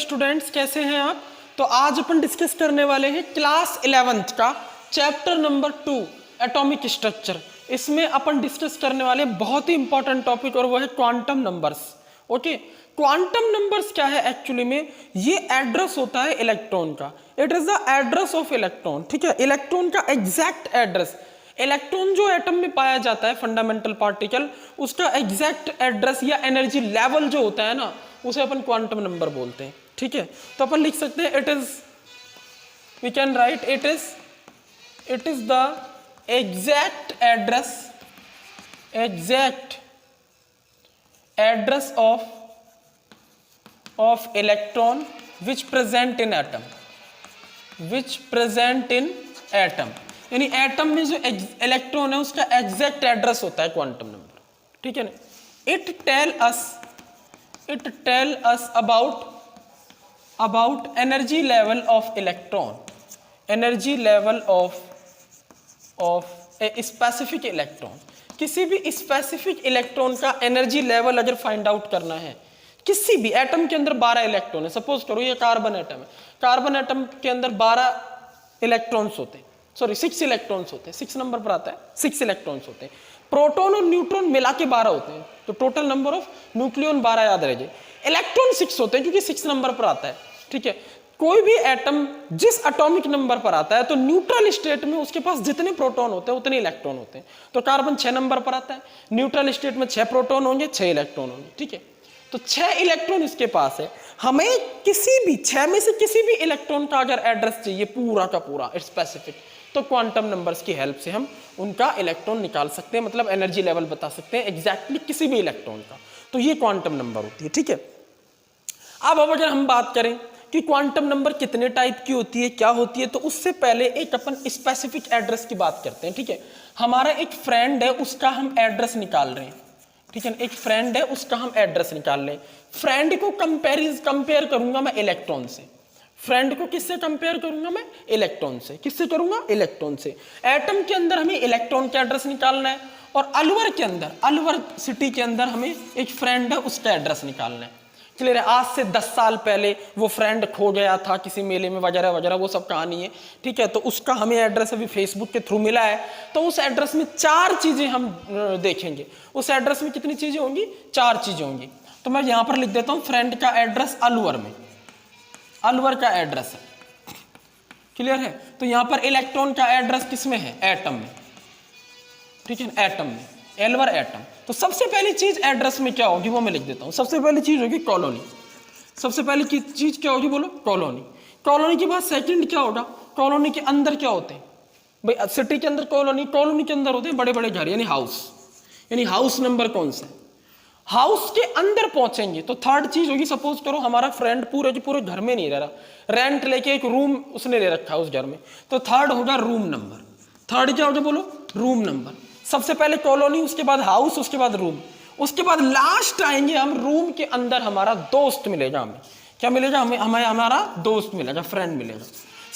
Students, कैसे हैं आप? तो आज अपन डिस्कस करने वाले हैं क्लास 11th का चैप्टर नंबर 2 एटॉमिक स्ट्रक्चर। इसमें अपन डिस्कस करने वाले बहुत ही इंपॉर्टेंट टॉपिक और वो है quantum numbers. Okay, quantum numbers क्या है एक्चुअली में? ये एड्रेस होता है इलेक्ट्रॉन का। It is the address of electron. ठीक है, इलेक्ट्रॉन का एग्जैक्ट एड्रेस। इलेक्ट्रॉन जो एटम में पाया जाता है फंडामेंटल पार्टिकल, उसका एग्जैक्ट एड्रेस या एनर्जी लेवल जो होता है ना, उसे अपन क्वांटम नंबर बोलते हैं। ठीक है, तो अपन लिख सकते हैं it is, we can write it is the exact address of electron which present in atom, यानी एटम में जो इलेक्ट्रॉन है उसका एग्जैक्ट एड्रेस होता है क्वांटम नंबर। ठीक है ना? It tell us about energy level of electron, energy level of a specific electron. किसी भी स्पेसिफिक इलेक्ट्रॉन का एनर्जी लेवल अगर फाइंड आउट करना है, किसी भी एटम के अंदर 12 इलेक्ट्रॉन है, सपोज करो ये कार्बन एटम है, कार्बन एटम के अंदर 12 इलेक्ट्रॉन्स होते हैं, सॉरी 6 इलेक्ट्रॉन्स होते हैं, 6 नंबर पर आता है, 6 इलेक्ट्रॉन्स होते हैं। प्रोटॉन और न्यूट्रॉन मिला के 12 होते हैं, तो टोटल नंबर ऑफ न्यूक्लियन 12 याद रह जाए। इलेक्ट्रॉन 6 होते हैं क्योंकि 6 नंबर पर आता है। ठीक है, कोई भी एटम जिस एटॉमिक नंबर पर आता है तो न्यूट्रल स्टेट में उसके पास जितने प्रोटॉन होते हैं उतने इलेक्ट्रॉन होते हैं। तो कार्बन 6 नंबर पर आता है, न्यूट्रल स्टेट में 6 प्रोटॉन होंगे, 6 इलेक्ट्रॉन होंगे। ठीक है, तो 6 इलेक्ट्रॉन इसके पास है। हमें किसी भी 6 में से किसी भी इलेक्ट्रॉन का अगर एड्रेस चाहिए पूरा का पूरा स्पेसिफिक, तो क्वांटम नंबर्स की हेल्प से हम उनका इलेक्ट्रॉन निकाल सकते हैं, मतलब एनर्जी लेवल बता सकते हैं एग्जैक्टली किसी भी इलेक्ट्रॉन का। तो ये क्वांटम नंबर होती है। ठीक है, अब अगर हम बात करें कि क्वांटम नंबर कितने टाइप की होती है, क्या होती है, तो उससे पहले एक अपन स्पेसिफिक एड्रेस की बात करते हैं। ठीक है, हमारा एक फ्रेंड है, उसका हम एड्रेस निकाल रहे हैं। ठीक है, एक फ्रेंड है, उसका हम एड्रेस निकाल रहे हैं। फ्रेंड को कंपेयर करूंगा मैं इलेक्ट्रॉन से। फ्रेंड को किससे कंपेयर करूंगा मैं? इलेक्ट्रॉन से। किससे करूंगा? इलेक्ट्रॉन से। एटम के अंदर हमें इलेक्ट्रॉन का एड्रेस निकालना है, और अलवर के अंदर, अलवर सिटी के अंदर हमें एक फ्रेंड है, उसका एड्रेस निकालना है। क्लियर है? आज से 10 साल पहले वो फ्रेंड खो गया था किसी मेले में वगैरह वगैरह, वो सब कहानी है। ठीक है, तो उसका हमें एड्रेस अभी फेसबुक के थ्रू मिला है, तो उस एड्रेस में 4 चीजें हम देखेंगे। उस एड्रेस में कितनी चीजें होंगी? 4 चीजें होंगी। तो मैं यहां पर लिख देता हूं फ्रेंड का एड्रेस अलवर में, अलवर का एड्रेस है। क्लियर है? तो यहां पर इलेक्ट्रॉन का एड्रेस किसमें है? एटम में। ठीक है, एटम में, अलवर एटम। तो सबसे पहली चीज एड्रेस में क्या होगी वो मैं लिख देता हूं। सबसे पहली चीज होगी कॉलोनी। सबसे पहली चीज क्या होगी बोलो? कॉलोनी। कॉलोनी के बाद सेकंड क्या होगा? कॉलोनी के अंदर क्या होते हैं भाई? सिटी के अंदर कॉलोनी, कॉलोनी के अंदर होते हैं बड़े बड़े घर, यानी हाउस। यानी हाउस नंबर कौन सा है? हाउस के अंदर पहुंचेंगे तो थर्ड चीज होगी, सपोज करो हमारा फ्रेंड पूरे के पूरे घर में नहीं रह रहा, रेंट लेके एक रूम उसने ले रखा है उस घर में, तो थर्ड होगा रूम नंबर। थर्ड क्या होगा बोलो? Room number. सबसे पहले कॉलोनी, उसके बाद हाउस, उसके बाद रूम, उसके बाद लास्ट आएंगे हम रूम के अंदर हमारा दोस्त मिलेगा। हमें क्या मिलेगा? हमें हमारा दोस्त मिलेगा, फ्रेंड मिलेगा।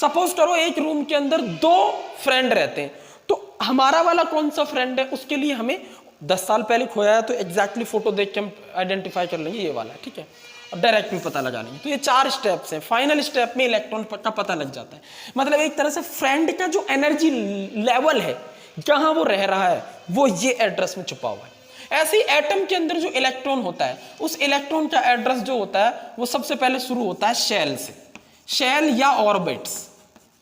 सपोज करो एक रूम के अंदर 2 फ्रेंड रहते हैं, तो हमारा वाला कौन सा फ्रेंड है उसके लिए हमें 10 साल पहले खोया है तो एग्जैक्टली फोटो देख के हम आइडेंटिफाई कर लेंगे ये वाला है। ठीक है, और डायरेक्ट में पता लगा लेंगे। तो ये 4 स्टेप्स हैं। फाइनल स्टेप में इलेक्ट्रॉन का पता लग जाता है। मतलब एक तरह से फ्रेंड का जो एनर्जी लेवल है, जहां वो रह रहा है, वो ये एड्रेस में छुपा हुआ है। ऐसे ही एटम के अंदर जो इलेक्ट्रॉन होता है, उस इलेक्ट्रॉन का एड्रेस जो होता है वो सबसे पहले शुरू होता है शेल से। शेल या ऑर्बिट्स,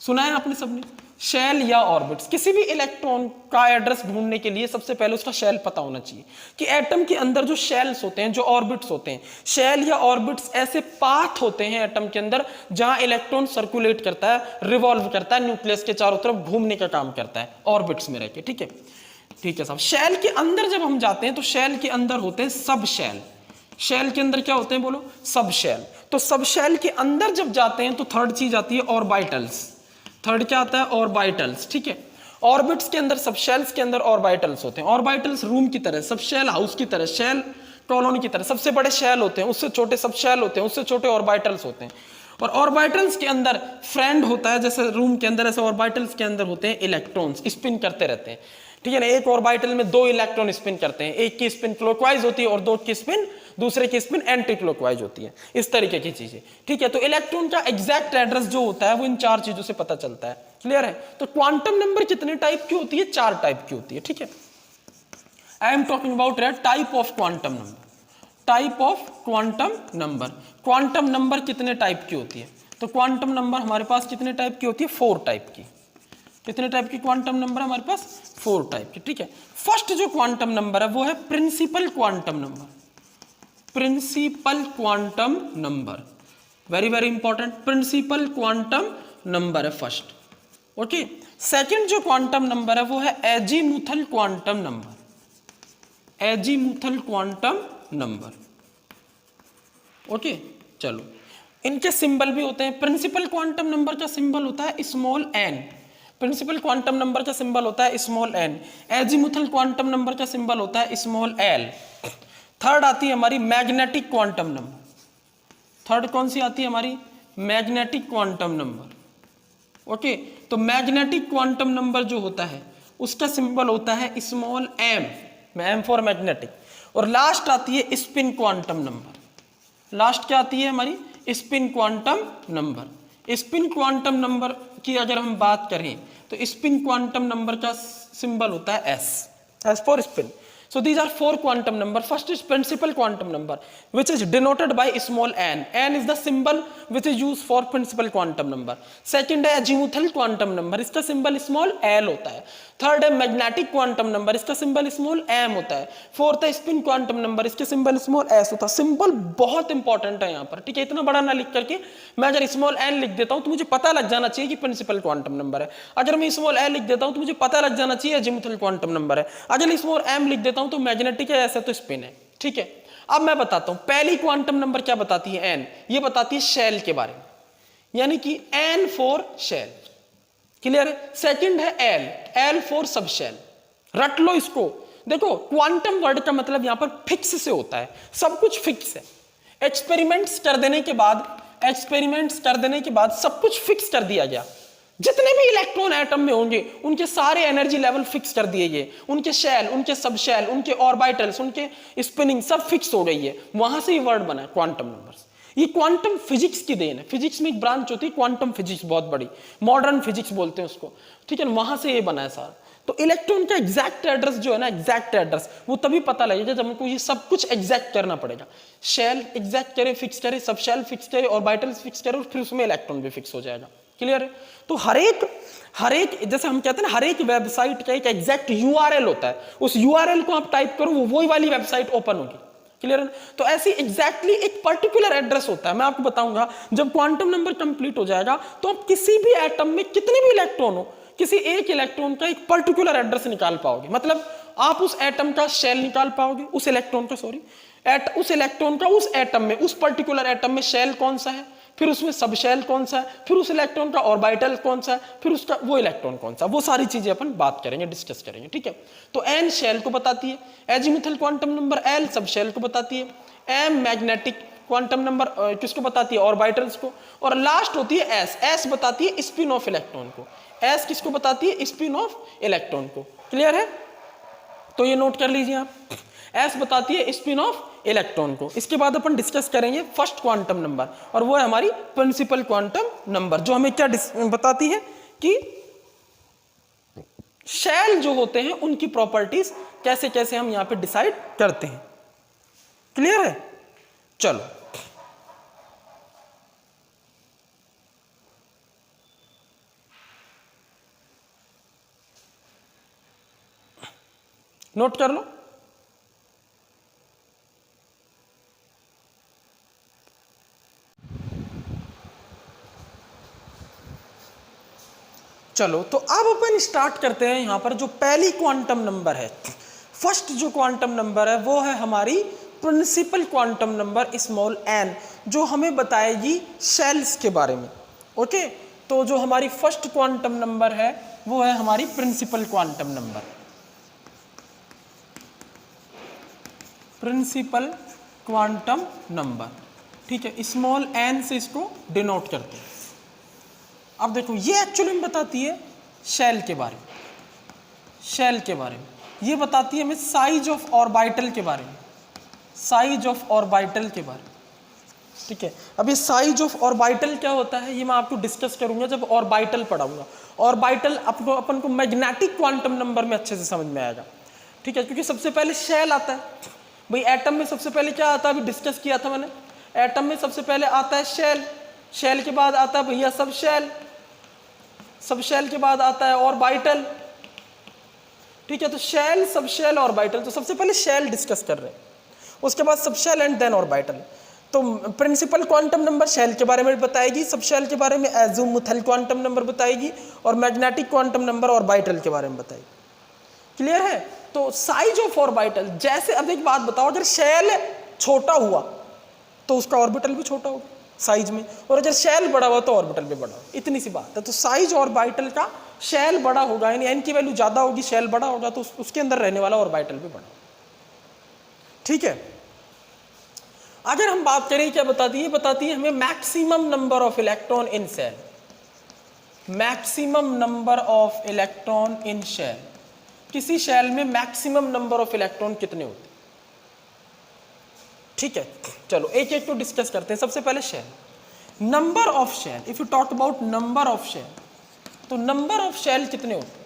सुना है आपने सबने? शेल या ऑर्बिट्स। किसी भी इलेक्ट्रॉन का एड्रेस ढूंढने के लिए सबसे पहले उसका शेल पता होना चाहिए कि एटम के अंदर जो शेल्स होते हैं, जो ऑर्बिट्स होते हैं, शेल या ऑर्बिट्स ऐसे पाथ होते हैं एटम के अंदर जहां इलेक्ट्रॉन सर्कुलेट करता है, रिवॉल्व करता है, न्यूक्लियस के चारों तरफ घूमने का काम करता है ऑर्बिट्स में रहकर। ठीक है, ठीक है साहब। शेल के अंदर जब हम जाते हैं तो शेल के अंदर होते हैं सब शेल। शेल के अंदर क्या होते हैं बोलो? सब शेल। तो सब शेल के अंदर जब जाते हैं तो थर्ड चीज आती है ऑर्बिटल्स। थर्ड क्या आता है? ऑर्बिटल्स। ठीक है, ऑर्बिट्स के अंदर, सब शेल्स के अंदर ऑर्बिटल्स होते हैं। ऑर्बिटल्स रूम की तरह, सब शेल हाउस की तरह, शेल कॉलोनी की तरह, सबसे बड़े शेल होते हैं, उससे छोटे सब शेल होते हैं, उससे छोटे ऑर्बिटल्स होते हैं। और ऑर्बिटल्स के अंदर फ्रेंड होता है, जैसे रूम के अंदर ऐसे ऑर्बिटल्स के अंदर होते हैं इलेक्ट्रॉन्स, स्पिन करते रहते हैं। ठीक है ना, एक ऑर्बिटल में 2 इलेक्ट्रॉन स्पिन करते हैं, एक की स्पिन क्लॉकवाइज होती है और दूसरे की स्पिन एंटी क्लॉकवाइज होती है, इस तरीके की चीजें। ठीक है, तो इलेक्ट्रॉन का एग्जैक्ट एड्रेस जो होता है वो इन 4 चीजों से पता चलता है। क्लियर है? तो क्वांटम नंबर कितने टाइप की होती है? 4 टाइप की होती है। ठीक है, आई am talking about type of quantum number. Type of quantum number, quantum number कितने टाइप की होती है? तो क्वांटम नंबर हमारे पास कितने टाइप की होती है? 4 टाइप की। कितने टाइप की क्वांटम नंबर हमारे पास? 4 टाइप की। ठीक है, फर्स्ट जो क्वांटम नंबर है वो है principal quantum number. Principal quantum number, very very important, principal quantum number है फर्स्ट। ओके, सेकंड जो क्वांटम नंबर है वो है azimuthal quantum number. Azimuthal quantum number. Okay, चलो, इनके सिंबल भी होते हैं। प्रिंसिपल क्वांटम नंबर का सिंबल होता है small n. Principal quantum number का सिंबल होता है small n. Azimuthal quantum number का सिंबल होता है स्मॉल एल। थर्ड आती है हमारी मैग्नेटिक क्वांटम नंबर। थर्ड कौन सी आती है हमारी? Magnetic quantum number. ओके, तो मैग्नेटिक क्वांटम नंबर जो होता है उसका सिंबल होता है small m, m for magnetic. और लास्ट आती है स्पिन क्वांटम नंबर। लास्ट क्या आती है हमारी? Spin quantum number. Spin quantum number की अगर हम बात करें तो स्पिन क्वांटम नंबर का सिंबल होता है S, S for spin. So these are 4 quantum number. First is principal quantum number, which is denoted by small n. N is the symbol which is used for principal quantum number. Second है azimuthal quantum number, इसका symbol small l होता है। Third है magnetic quantum number, इसका symbol small m होता है। Fourth है spin quantum number, इसके सिंबल स्मॉल s होता है। सिंबल बहुत इंपॉर्टेंट है यहाँ पर। ठीक है, इतना बड़ा ना लिख करके मैं अगर स्मॉल n लिख देता हूँ तो मुझे पता लग जाना चाहिए कि प्रिंसिपल क्वांटम नंबर है। अगर मैं स्मॉल l लिख देता हूँ तो मुझे पता लग जाना चाहिए अजीमुथल क्वांटम नंबर है। अगर स्मॉल m लिख देता हूँ तो मैग्नेटिक है, ऐसा तो स्पिन है। ठीक है, अब मैं बताता हूँ पहली क्वांटम नंबर क्या बताती है? n। ये बताती है शेल के बारे में, यानी कि n फॉर शेल। क्लियर है? सेकंड है l, l for subshell. रट लो इसको। देखो, क्वांटम वर्ड का मतलब यहां पर फिक्स से होता है, सब कुछ फिक्स है। एक्सपेरिमेंट्स कर देने के बाद सब कुछ फिक्स कर दिया गया। जितने भी इलेक्ट्रॉन एटम में होंगे उनके सारे एनर्जी लेवल फिक्स कर दिए गए, उनके शेल, उनके सब शेल, उनके ऑर्बिटल्स, उनके स्पिनिंग सब फिक्स हो गई है। वहां से ये वर्ड बना है क्वांटम नंबर्स। ये क्वांटम फिजिक्स की देन है। फिजिक्स में एक ब्रांच होती है क्वांटम फिजिक्स, बहुत बड़ी, मॉडर्न फिजिक्स बोलते हैं उसको। ठीक है, वहां से ये बना है सारा। तो इलेक्ट्रॉन का एग्जैक्ट एड्रेस जो है ना, एग्जैक्ट एड्रेस वो तभी पता लगेगा जब हमको ये सब कुछ एग्जैक्ट करना पड़ेगा। शेल एग्जैक्ट करे, फिक्स करे, सब शेल फिक्स करे, ऑर्बिटल्स फिक्स करे, और फिर उसमें इलेक्ट्रॉन भी फिक्स हो जाएगा। क्लियर है? तो हर एक जैसे हम कहते हैं ना, हर एक वेबसाइट का एक एग्जैक्ट यूआरएल होता है। उस यूआरएल को आप टाइप करो, वो वही वाली वेबसाइट ओपन होगी। क्लियर है? तो ऐसी एग्जैक्टली एक पर्टिकुलर एड्रेस होता है। मैं आपको बताऊंगा जब क्वांटम नंबर कंप्लीट हो जाएगा तो आप किसी भी एटम में कितने भी इलेक्ट्रॉन हो, किसी एक इलेक्ट्रॉन का एक पर्टिकुलर एड्रेस निकाल पाओगे। मतलब आप उस एटम का शेल निकाल पाओगे, उस इलेक्ट्रॉन का, सॉरी, उस इलेक्ट्रॉन का उस एटम में, उस पर्टिकुलर एटम में शेल कौन सा है, फिर उसमें सब शेल कौन सा है, फिर उस इलेक्ट्रॉन का ऑर्बिटल कौन सा है, फिर उसका वो इलेक्ट्रॉन कौन सा, वो सारी चीजें अपन बात करेंगे, डिस्कस करेंगे। ठीक है, तो एन शेल को बताती है, azimuthal quantum number l subshell को बताती है, एम मैग्नेटिक क्वांटम नंबर किसको बताती है? ऑर्बिटल्स को। और लास्ट होती है एस, एस बताती है स्पिन ऑफ इलेक्ट्रॉन को। एस किसको बताती है? स्पिन ऑफ इलेक्ट्रॉन को। क्लियर है? तो ये नोट कर लीजिए आप, एस बताती है स्पिन ऑफ इलेक्ट्रॉन को। इसके बाद अपन डिस्कस करेंगे फर्स्ट क्वांटम नंबर, और वो है हमारी प्रिंसिपल क्वांटम नंबर, जो हमें क्या बताती है कि शेल जो होते हैं उनकी प्रॉपर्टीज कैसे कैसे हम यहां पे डिसाइड करते हैं। क्लियर है? चलो, नोट कर लो। चलो, तो अब अपन स्टार्ट करते हैं। यहां पर जो पहली क्वांटम नंबर है, फर्स्ट जो क्वांटम नंबर है वो है हमारी principal quantum number small n, जो हमें बताएगी शेल्स के बारे में। ओके, तो जो हमारी फर्स्ट क्वांटम नंबर है वो है हमारी principal quantum number. Principal quantum number, ठीक है, स्मॉल एन से इसको डिनोट करते हैं। अब देखो, ये एक्चुअली में बताती है शेल के बारे में। शेल के बारे में, ये बताती है हमें साइज ऑफ ऑर्बिटल के बारे में, साइज ऑफ ऑर्बिटल के बारे में। ठीक है, अब ये साइज ऑफ ऑर्बिटल क्या होता है ये मैं आपको डिस्कस करूंगा जब ऑर्बिटल पढ़ाऊंगा। ऑर्बिटल अपन को मैग्नेटिक क्वांटम नंबर में अच्छे से समझ में आएगा। ठीक है, क्योंकि सबसे पहले शेल आता है भाई, एटम में सबसे पहले क्या आता है, अभी डिस्कस किया था मैंने, एटम में सबसे पहले आता है शेल, शेल के बाद आता है भैया सब शेल, सब शेल के बाद आता है ऑर्बिटल। ठीक है, तो शेल, सब शेल, ऑर्बिटल, तो सबसे पहले शेल डिस्कस कर रहे हैं, उसके बाद subshell and then orbital. तो प्रिंसिपल क्वांटम नंबर शेल के बारे में बताएगी, सब शेल के बारे में एज़ीमुथल क्वांटम नंबर बताएगी, और मैग्नेटिक क्वांटम नंबर ऑर्बिटल के बारे में बताएगी। क्लियर है? तो साइज ऑफ ऑर्बिटल, जैसे अब एक बात बताओ, अगर शेल छोटा हुआ तो उसका ऑर्बिटल भी छोटा होगा साइज में, और अगर शेल बड़ा हुआ तो ऑर्बिटल भी बड़ा होगा, इतनी सी बात है। तो साइज ऑर्बिटल का, शेल बड़ा होगा यानी एन की वैल्यू ज्यादा होगी, शेल बड़ा होगा तो उसके अंदर रहने वाला ऑर्बिटल भी बड़ा। ठीक है, अगर हम बात करें क्या बताती है, बताती है हमें maximum number of electron in shell, maximum number of electron in shell, किसी शेल में मैक्सिमम नंबर ऑफ इलेक्ट्रॉन कितने होते हैं। ठीक है, चलो एक एक को डिस्कस करते हैं। सबसे पहले shell, number of shell, if you talk about number of shell, तो नंबर ऑफ शेल कितने होते हैं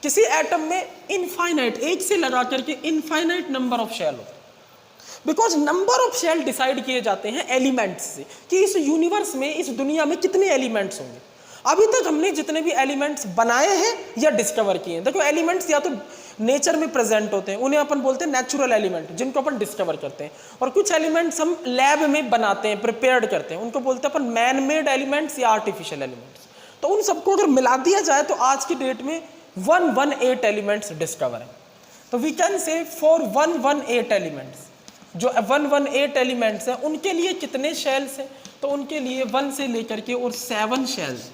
किसी एटम में? इनफाइनाइट, एक से लगा करके इनफाइनाइट नंबर ऑफ शेल होते हैं, because number of shell decide किए जाते हैं एलिमेंट्स से, कि इस यूनिवर्स में, इस दुनिया में कितने एलिमेंट्स होंगे। अभी तक हमने जितने भी एलिमेंट्स बनाए हैं या डिस्कवर किए हैं, देखो एलिमेंट्स या तो नेचर में प्रेजेंट होते हैं, उन्हें अपन बोलते हैं नेचुरल एलिमेंट, जिनको अपन डिस्कवर करते हैं, और कुछ एलिमेंट्स हम लैब में बनाते हैं, प्रिपेयर्ड करते हैं, उनको बोलते हैं अपन मैन मेड एलिमेंट्स या आर्टिफिशियल एलिमेंट्स। तो उन सबको अगर मिला दिया जाए तो आज की डेट में 118 एलिमेंट्स डिस्कवर है। तो we can say for 118 elements, जो 118 एलिमेंट्स हैं उनके लिए कितने शेल्स हैं, तो उनके लिए 1 से लेकर के और 7 शेल्स।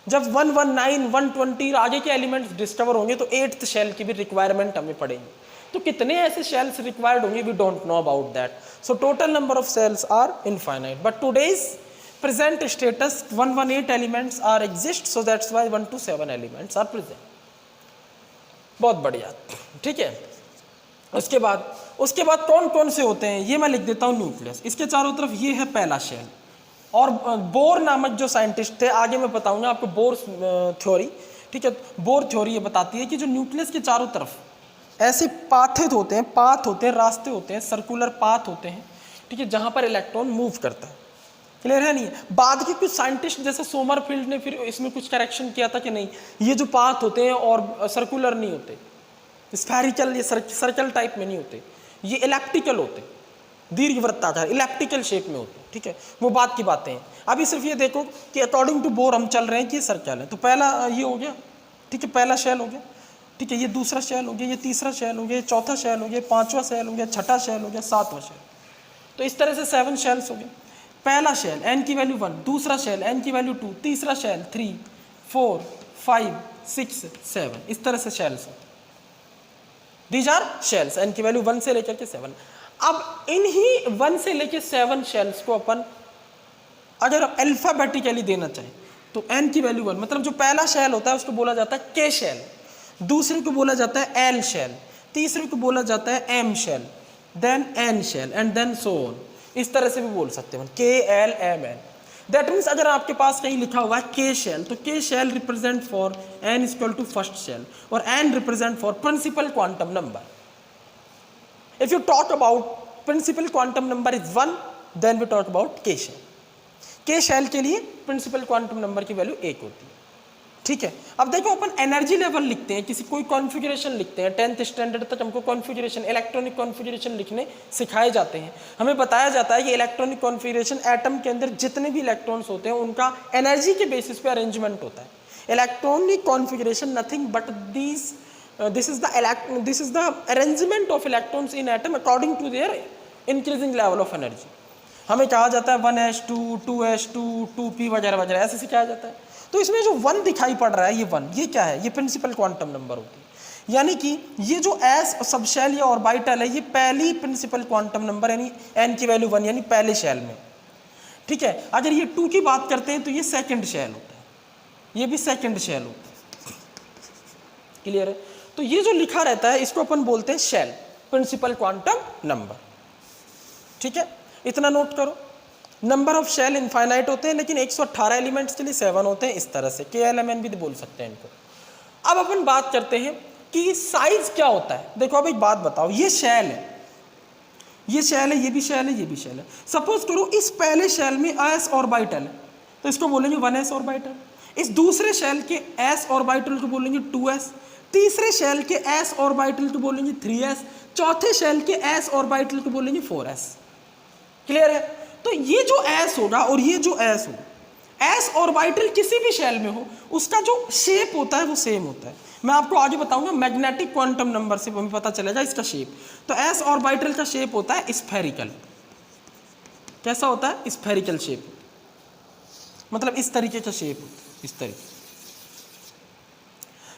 जब 119, 120 आगे के एलिमेंट्स डिस्कवर होंगे तो 8th शेल की भी रिक्वायरमेंट हमें पड़ेगी। तो कितने ऐसे शेल्स रिक्वायर्ड होंगे, we don't know about that. So total number of shells are infinite, but today's present status 118 elements are exist, so that's why 1 to 7 elements are present. बहुत बढ़िया, ठीक है। उसके बाद कौन कौन से होते हैं ये मैं लिख देता हूँ। न्यूक्लियस, इसके चारों तरफ ये है पहला शेल, और बोर नामक जो साइंटिस्ट थे, आगे मैं बताऊंगा आपको बोर थ्योरी। ठीक है, बोर थ्योरी ये बताती है कि जो न्यूक्लियस के चारों तरफ ऐसे पाथ होते हैं, रास्ते होते हैं, सर्कुलर पाथ होते हैं, ठीक है, जहां पर इलेक्ट्रॉन मूव करता है। क्लियर है? नहीं? बाद के कुछ साइंटिस्ट जैसे सोमरफील्ड ने फिर इसमें कुछ करेक्शन किया था कि नहीं, ये जो पाथ होते हैं और सर्कुलर नहीं होते, स्फेरिकल या सर्कल टाइप में नहीं होते, ये इलेप्टिकल होते, दीर्घवृत्ताकार इलेप्टिकल शेप में होते। ठीक है, वो बात की बातें हैं। अभी सिर्फ ये देखो कि अकॉर्डिंग टू बोर हम चल रहे हैं कि ये सर्कल है। तो पहला ये हो गया, ठीक है, पहला शेल हो गया, ठीक है, ये दूसरा शेल हो गया, ये तीसरा शेल हो गया, चौथा शेल हो गया, पांचवा शेल हो गया, छठा शेल हो गया, सातवां शेल। तो इस तरह से 7 शेल्स हो गए। पहला शेल n की वैल्यू 1, दूसरा शेल n की वैल्यू 2, तीसरा शेल 3, 4, 5, 6, 7, इस तरह से shells. These are shells, n की वैल्यू 1 से लेकर के 7। अब इन्हीं 1 से लेकर 7 शेल्स को अपन अगर अल्फाबेटिकली देना चाहें तो n की वैल्यू 1, मतलब जो पहला शेल होता है उसको बोला जाता है k शेल, दूसरे को बोला जाता है l शेल, तीसरे को बोला जाता है m shell, then n shell and then so on. इस तरह से भी बोल सकते हैं k l m n। That means अगर आपके पास कहीं लिखा हुआ है k शेल, तो k shell represent for n equal to first shell, और n represent for principal quantum number. If you talk about principal quantum number is 1, then we talk about k shell. k shell के लिए principal quantum number की value 1 होती है। ठीक है, अब देखो अपन एनर्जी लेवल लिखते हैं, किसी कोई कॉन्फ़िगरेशन लिखते हैं, 10th स्टैंडर्ड तक हमको कॉन्फ़िगरेशन, इलेक्ट्रॉनिक कॉन्फ़िगरेशन लिखने सिखाए जाते हैं। हमें बताया जाता है कि इलेक्ट्रॉनिक कॉन्फ़िगरेशन, एटम के अंदर जितने भी इलेक्ट्रॉन्स होते हैं उनका एनर्जी के बेसिस पे अरेंजमेंट होता है। Electronic configuration nothing but this is the arrangement of electrons in atom according to their increasing level of energy। हमें कहा जाता है 1s2, 2s2, 2p वगैरह वगैरह, ऐसे सिखाया जाता है। तो इसमें जो 1 दिखाई पड़ रहा है, ये 1, ये क्या है? ये प्रिंसिपल क्वांटम नंबर होती है। यानी कि ये जो s सब शेल या ऑर्बिटल है, ये पहली प्रिंसिपल क्वांटम नंबर यानी n की वैल्यू 1 यानी पहले शेल में। ठीक है, अगर ये 2 की बात करते हैं तो ये सेकेंड शेल होता है, ये भी सेकेंड शेल होता है। क्लियर है? तो ये जो लिखा रहता है इसको अपन बोलते हैं शेल, प्रिंसिपल क्वांटम नंबर। ठीक है, इतना नोट करो। नंबर ऑफ शेल इनफाइनाइट होते हैं, लेकिन 118 एलिमेंट्स के लिए 7 होते हैं, इस तरह से KLMN भी बोल सकते हैं इनको। अब अपन बात करते हैं कि साइज क्या होता है। देखो अब एक बात बताओ, ये शेल है, ये शेल है, ये भी शेल है, ये भी शेल है। सपोज करो इस पहले शेल में s ऑर्बिटल है, तो इसको बोलेंगे 1s ऑर्बिटल। इस दूसरे शेल के s ऑर्बिटल को बोलेंगे 2s, तीसरे शेल के s ऑर्बिटल को बोलेंगे 3s, चौथे शेल के s ऑर्बिटल को बोलेंगे 4s। क्लियर है? तो ये जो s होगा और ये जो s होगा, s ऑर्बिटल किसी भी शेल में हो उसका जो शेप होता है वो सेम होता है। मैं आपको आगे बताऊंगा, मैग्नेटिक क्वांटम नंबर से हमें पता चलेगा इसका शेप। तो s ऑर्बिटल का शेप होता है स्फेरिकल। कैसा होता है? स्फेरिकल शेप, मतलब इस तरीके का शेप होता है, इस तरीके।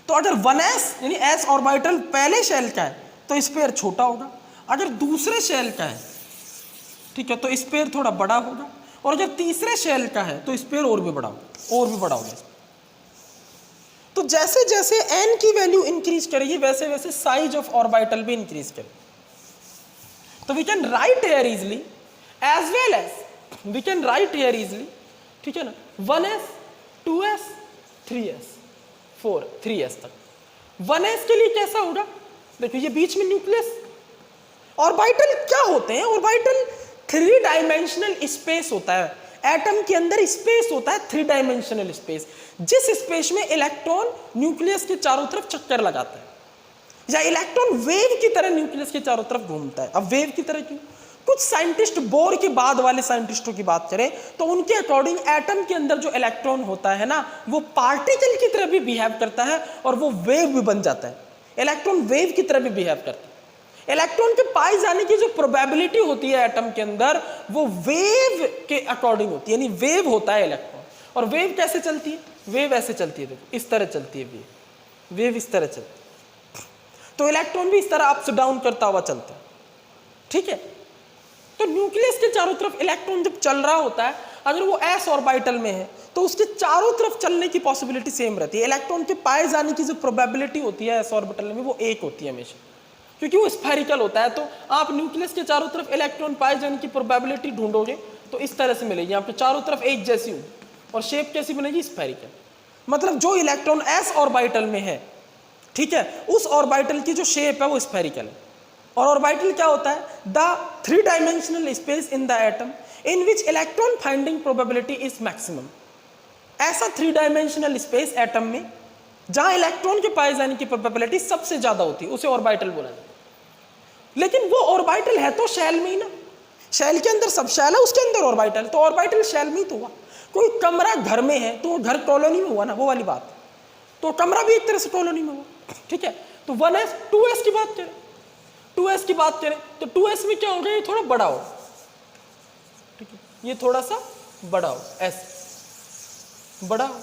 तो अगर 1s यानी s ऑर्बिटल पहले शेल का है तो स्फेयर छोटा होगा, अगर दूसरे शेल का है, ठीक है, तो स्फेयर थोड़ा बड़ा होगा, और जब तीसरे शेल का है तो स्फेयर और भी बड़ा होगा, और भी बड़ा होगा। तो जैसे जैसे n की वैल्यू इंक्रीज करेगी वैसे वैसे साइज ऑफ ऑर्बिटल भी इंक्रीज करेगी। तो we can write here easily as well as we can write here easily, ठीक है ना, 1s 2s 3s 4 3s तक। 1s के लिए कैसा होगा? देखो ये बीच में न्यूक्लियस। ऑर्बिटल क्या होते हैं? ऑर्बिटल 3 डायमेंशनल स्पेस होता है, एटम के अंदर स्पेस होता है 3 डायमेंशनल स्पेस, जिस स्पेस में इलेक्ट्रॉन न्यूक्लियस के चारों तरफ चक्कर लगाता है, या इलेक्ट्रॉन वेव की तरह न्यूक्लियस के चारों तरफ घूमता है। अब वेव की तरह क्यों? कुछ साइंटिस्ट, बोर के बाद वाले साइंटिस्टों की बात करें तो उनके अकॉर्डिंग एटम के अंदर जो इलेक्ट्रॉन होता है ना, वो पार्टिकल की तरह भी बिहेव करता है और वो वेव भी बन जाता है। इलेक्ट्रॉन वेव की तरह भी बिहेव करता है। इलेक्ट्रॉन के पाए जाने की जो प्रोबेबिलिटी होती है एटम के अंदर, वो वेव के अकॉर्डिंग होती है, यानी वेव होता है इलेक्ट्रॉन। और वेव कैसे चलती है? वेव ऐसे चलती है, देखो इस तरह चलती है वेव इस तरह चलती है। तो इलेक्ट्रॉन भी इस तरह अप डाउन करता हुआ चलता है, ठीक है। तो न्यूक्लियस के चारों तरफ इलेक्ट्रॉन जब चल रहा होता है, अगर वो s ऑर्बिटल में है तो उसके चारों तरफ चलने की पॉसिबिलिटी सेम रहती है। इलेक्ट्रॉन के पाए जाने की जो प्रोबेबिलिटी होती है s ऑर्बिटल में, वो 1 होती है हमेशा, क्योंकि वो स्फेरिकल होता है। तो आप न्यूक्लियस के चारों तरफ इलेक्ट्रॉन पाए जाने की प्रोबेबिलिटी ढूंढोगे तो इस तरह से मिलेगी, आपके चारों तरफ एक जैसी हो, और शेप कैसी बनेगी? स्फेरिकल। मतलब जो इलेक्ट्रॉन s ऑर्बिटल में है, ठीक है, उस ऑर्बिटल की जो शेप है वो स्फेरिकल है। और ऑर्बिटल क्या होता है? The 3 dimensional space in the atom in which electron finding probability is maximum. ऐसा 3 डायमेंशनल स्पेस एटम में जहां इलेक्ट्रॉन के पाए जाने की प्रोबेबिलिटी सबसे ज्यादा होती है, उसे ऑर्बिटल बोला जाता है। लेकिन वो ऑर्बिटल है तो शेल में ही ना, शेल के अंदर सब शेल है, उसके अंदर ऑर्बिटल, तो ऑर्बिटल शेल में ही तो हुआ। कोई कमरा घर में है तो घर कॉलोनी में हुआ ना, वो वाली बात। तो कमरा भी एक तरह से कॉलोनी में हुआ, ठीक है। तो 1s 2s की बात करें, 2s की बात करें तो 2s में क्या होगा? ये थोड़ा बड़ा हो, ठीक है, ये थोड़ा सा बड़ा हो, s बड़ा हो।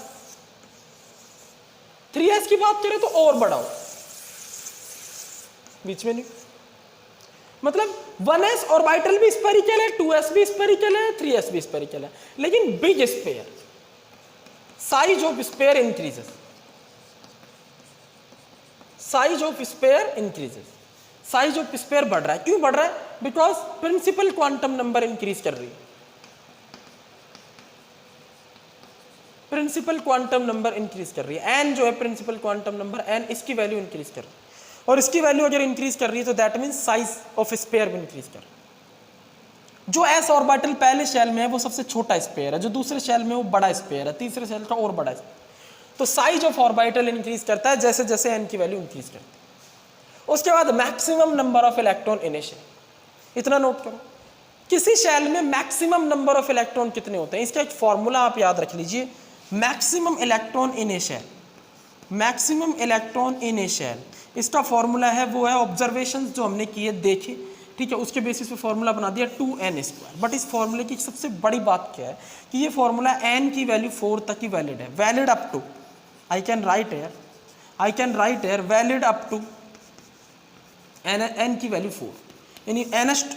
3s की बात करें तो और बड़ा हो, बीच में नहीं। मतलब 1s ऑर्बिटल भी स्फेरिकल है, 2s भी स्फेरिकल है, 3s भी स्फेरिकल है, लेकिन big sphere, size of sphere increases, size of sphere increases, size of sphere बढ़ रहा है। क्यों बढ़ रहा है? Because principal quantum number increase कर रही है, प्रिंसिपल क्वांटम नंबर इंक्रीज कर रही है। n जो है प्रिंसिपल क्वांटम नंबर, n इसकी वैल्यू इंक्रीज कर रही है, और इसकी वैल्यू अगर इंक्रीज कर रही है तो that means size of sphere भी इंक्रीज कर रही है। जो s ऑर्बिटल पहले शेल में है वो सबसे छोटा स्फेयर है, जो दूसरे शेल में वो बड़ा स्फेयर है, तीसरे शेल का और बड़ा स्फेयर। तो साइज ऑफ ऑर्बिटल इंक्रीज करता है जैसे जैसे n की वैल्यू इंक्रीज करती है। उसके बाद maximum number of electron in a shell, इतना नोट करो, किसी शेल में मैक्सिमम नंबर ऑफ इलेक्ट्रॉन कितने होते हैं? इसका एक फॉर्मूला आप याद रख लीजिए, maximum electron in a shell, maximum electron in a shell, इसका फॉर्मूला है वो है ऑब्जर्वेशंस जो हमने किए देखे, ठीक है, उसके बेसिस पे फॉर्मूला बना दिया 2n²। बट इस फॉर्मूले की सबसे बड़ी बात क्या है कि ये फॉर्मूला n की वैल्यू 4 तक ही वैलिड है, valid up to, I can write here valid up to n की वैल्यू 4, यानी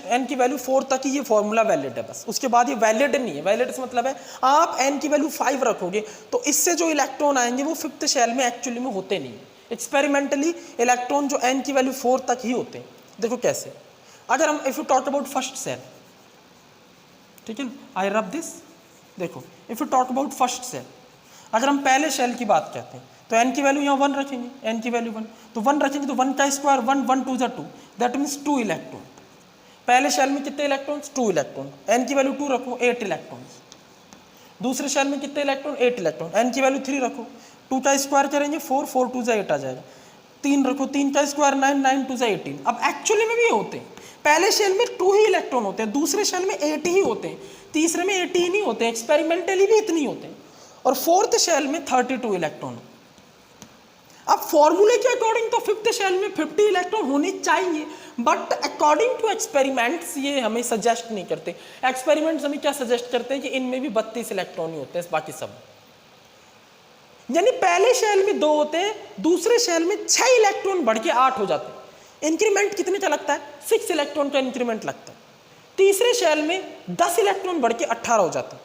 एन की वैल्यू 4 तक ही ये फॉर्मूला वैलिड है बस, उसके बाद ये वैलिड नहीं है। वैलिड से मतलब है आप एन की वैल्यू 5 रखोगे तो इससे जो इलेक्ट्रॉन आएंगे वो फिफ्थ शेल में एक्चुअली में होते नहीं। एक्सपेरिमेंटली इलेक्ट्रॉन जो एन की वैल्यू 4 तक ही होते हैं। देखो कैसे, अगर हम if you talk about first shell, ठीक है, आई रब दिस, देखो if you talk about first shell, अगर हम पहले शेल की बात करते हैं तो एन की वैल्यू यहाँ 1 रखेंगे, एन की वैल्यू 1, तो 1 रखेंगे तो 1 का स्क्वायर 1, 1 2 2, दैट मीन्स 2 इलेक्ट्रॉन। पहले शेल में कितने इलेक्ट्रॉन्स? 2 इलेक्ट्रॉन। एन की वैल्यू 2 रखो, 8 इलेक्ट्रॉन्स। दूसरे शेल में कितने इलेक्ट्रॉन? 8 इलेक्ट्रॉन। एन की वैल्यू 3 रखो, 2 का स्क्वायर करेंगे 4, 4 2 8 आ जाएगा। 3 रखो, 3 का स्क्वायर 9, 9 2 18। अब एक्चुअली में भी होते हैं, पहले शेल में 2 ही इलेक्ट्रॉन होते हैं, दूसरे शेल में 8 ही होते हैं, तीसरे में 18 ही होते हैं, एक्सपेरिमेंटली भी इतनी होते हैं, और फोर्थ शेल में 32 इलेक्ट्रॉन। अब फॉर्मूले के अकॉर्डिंग तो फिफ्थ शेल में 50 इलेक्ट्रॉन होने चाहिए, बट अकॉर्डिंग टू एक्सपेरिमेंट्स ये हमें सजेस्ट नहीं करते। एक्सपेरिमेंट्स हमें क्या सजेस्ट करते हैं कि इनमें भी 32 इलेक्ट्रॉन ही होते हैं, बाकी सब। यानी पहले शेल में 2 होते हैं, दूसरे शेल में 6 इलेक्ट्रॉन बढ़ के 8 हो जाते हैं। इंक्रीमेंट कितने का लगता है? 6 इलेक्ट्रॉन का इंक्रीमेंट लगता है। तीसरे शेल में 10 इलेक्ट्रॉन बढ़ के 18 हो जाते हैं।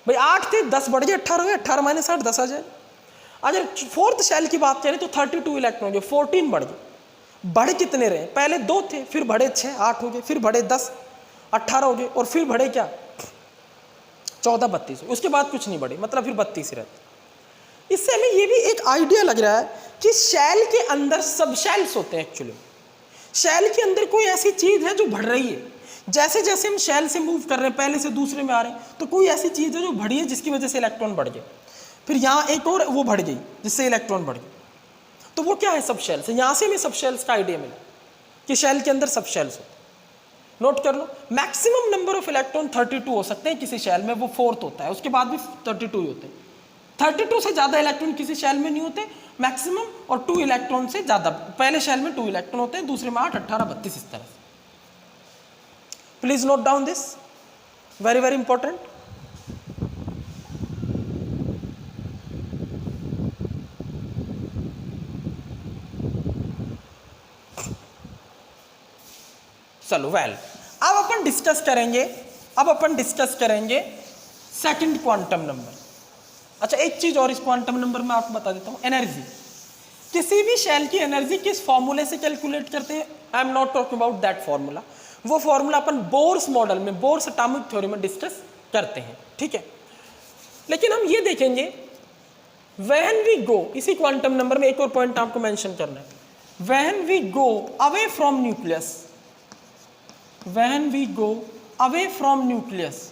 भाई 8 थे, 10 बढ़ गए 18 हो गए, 18 माइनस 8 10 आ जाए। अगर फोर्थ शेल की बात करें तो 32 इलेक्ट्रॉन जो 14 बढ़ गए। बढ़े कितने रहे? पहले 2 थे, फिर बढ़े 6, 8 हो गए, फिर बढ़े 10, 18 हो गए, और फिर बढ़े क्या 14, 32 हो गए। उसके बाद कुछ नहीं बढ़े, मतलब फिर 32 ही रहते। इससे हमें ये भी एक आइडिया लग रहा है कि शेल के अंदर सब शेल्स होते हैं। एक्चुअली शेल के अंदर कोई ऐसी चीज है जो बढ़ रही है। जैसे जैसे हम शेल से मूव कर रहे हैं, पहले से दूसरे में आ रहे हैं, तो कोई ऐसी चीज है जो बढ़ी है जिसकी वजह से इलेक्ट्रॉन बढ़ गए। फिर यहाँ एक और वो बढ़ गई जिससे इलेक्ट्रॉन बढ़ गए। तो वो क्या है? सब शेल्स। यहाँ से हमें सब शेल्स का आइडिया मिला कि शेल के अंदर सब शेल्स होते हैं। नोट कर लो, मैक्सिमम नंबर ऑफ इलेक्ट्रॉन 32 हो सकते हैं किसी शेल में, वो फोर्थ होता है, उसके बाद भी 32 ही होते हैं। 32 से ज्यादा इलेक्ट्रॉन किसी शेल में नहीं होते मैक्सिमम, और 2 इलेक्ट्रॉन से ज्यादा। पहले शेल में 2 इलेक्ट्रॉन होते हैं, दूसरे में 8, 18, 32 इस तरह से। Please note down this, very very important. चलो वेल, अब अपन डिस्कस करेंगे सेकंड क्वांटम नंबर। अच्छा, एक चीज और इस क्वांटम नंबर में आपको बता देता हूं, एनर्जी। किसी भी शेल की एनर्जी किस फॉर्मूले से कैलकुलेट करते हैं? I am not talking about that formula. वो फॉर्मूला अपन बोर्स मॉडल में, बोर्स एटॉमिक थ्योरी में डिस्कस करते हैं, ठीक है। लेकिन हम ये देखेंगे व्हेन वी गो, इसी क्वांटम नंबर में एक और पॉइंट आपको मेंशन करना है, when we go away from nucleus, when we go away from nucleus,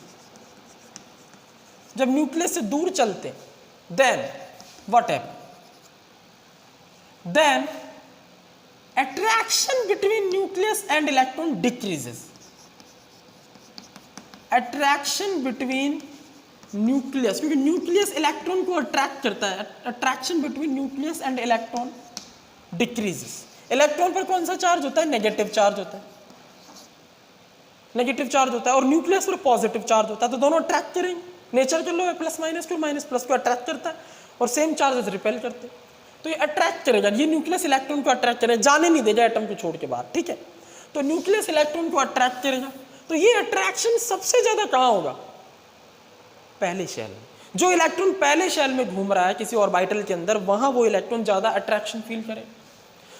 जब न्यूक्लियस से दूर चलते, then what happen? Then attraction between nucleus and electron decreases. Attraction between nucleus, क्योंकि न्यूक्लियस इलेक्ट्रॉन को अट्रैक्ट करता है, attraction between nucleus and electron decreases. Electron पर कौन सा चार्ज होता है? नेगेटिव चार्ज होता है, नेगेटिव चार्ज होता है, और न्यूक्लियस पर पॉजिटिव चार्ज होता है, तो दोनों अट्रैक्ट करेंगे। नेचर के लॉ है plus minus two, minus plus को अट्रैक्ट करता है, और सेम चार्जेस रिपेल करते हैं, तो ये अट्रैक्ट करेगा। ये न्यूक्लियस इलेक्ट्रॉन को अट्रैक्ट करेगा, जाने नहीं देगा एटम को छोड़ के बाहर, ठीक है। तो न्यूक्लियस इलेक्ट्रॉन को अट्रैक्ट करेगा, तो ये अट्रैक्शन सबसे ज्यादा कहां होगा? पहले शेल में। जो इलेक्ट्रॉन पहले शेल में घूम रहा है किसी ऑर्बिटल के अंदर, वहां वो इलेक्ट्रॉन ज्यादा अट्रैक्शन फील करे।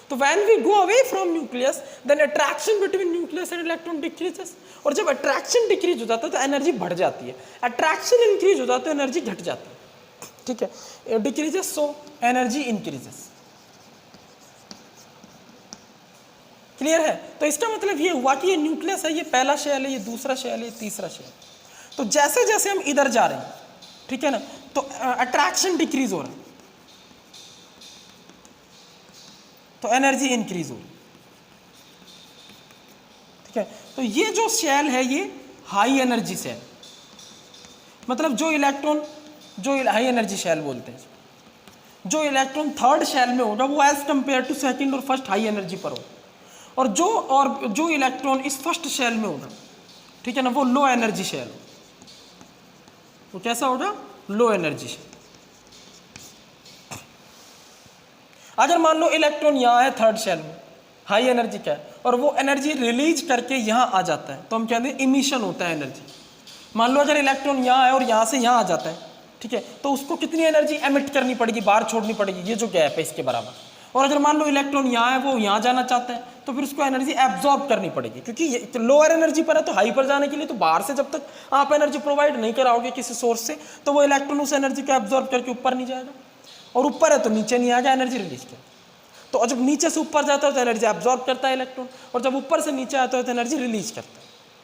तो when we go away from nucleus, then attraction between nucleus and electron decreases. और जब अट्रैक्शन डिक्रीज हो जाता है तो एनर्जी बढ़ जाती है, अट्रैक्शन इंक्रीज हो जाता है तो एनर्जी घट जाती है, ठीक है। Decreases so energy increases. Clear है? तो इसका मतलब ये हुआ कि ये न्यूक्लियस है, ये पहला शेल है, ये दूसरा शेल है, ये तीसरा शेल। तो जैसे जैसे हम इधर जा रहे हैं, ठीक है ना, तो अट्रैक्शन डिक्रीज हो रहा है, तो एनर्जी इंक्रीज हो रही, ठीक है। तो ये जो शेल है ये हाई एनर्जी शेल, मतलब जो इलेक्ट्रॉन, जो हाई एनर्जी शेल बोलते हैं, जो इलेक्ट्रॉन थर्ड शेल में होगा वो एज कंपेयर टू सेकंड और फर्स्ट हाई एनर्जी पर होगा, और जो इलेक्ट्रॉन इस फर्स्ट शेल में होगा, ठीक है ना, वो लो एनर्जी शेल होगा। वो कैसा होगा? Low energy shell. अगर मान लो इलेक्ट्रॉन यहाँ है थर्ड शेल में, हाई एनर्जी क्या है, और वो एनर्जी रिलीज करके यहाँ आ जाता है तो हम कहते हैं इमिशन होता है एनर्जी। मान लो अगर इलेक्ट्रॉन यहाँ है और यहाँ से यहाँ आ जाता है, ठीक है, तो उसको कितनी एनर्जी एमिट करनी पड़ेगी, बाहर छोड़नी पड़ेगी, ये जो गैप है इसके बराबर। और अगर मान लो इलेक्ट्रॉन यहाँ है, वो यहाँ जाना चाहता है, तो फिर उसको एनर्जी एब्जॉर्ब करनी पड़ेगी, क्योंकि लोअर एनर्जी पर है तो हाई पर जाने के लिए तो बाहर से जब तक आप एनर्जी प्रोवाइड नहीं कराओगे किसी सोर्स से, तो वो इलेक्ट्रॉन उस एनर्जी को एब्जॉर्ब करके ऊपर नहीं जाएगा, और ऊपर है तो नीचे नहीं आएगा, एनर्जी रिलीज कर। तो जब नीचे से ऊपर जाता है तो एनर्जी एब्जॉर्ब करता है इलेक्ट्रॉन, और जब ऊपर से नीचे आता है तो एनर्जी रिलीज करता है।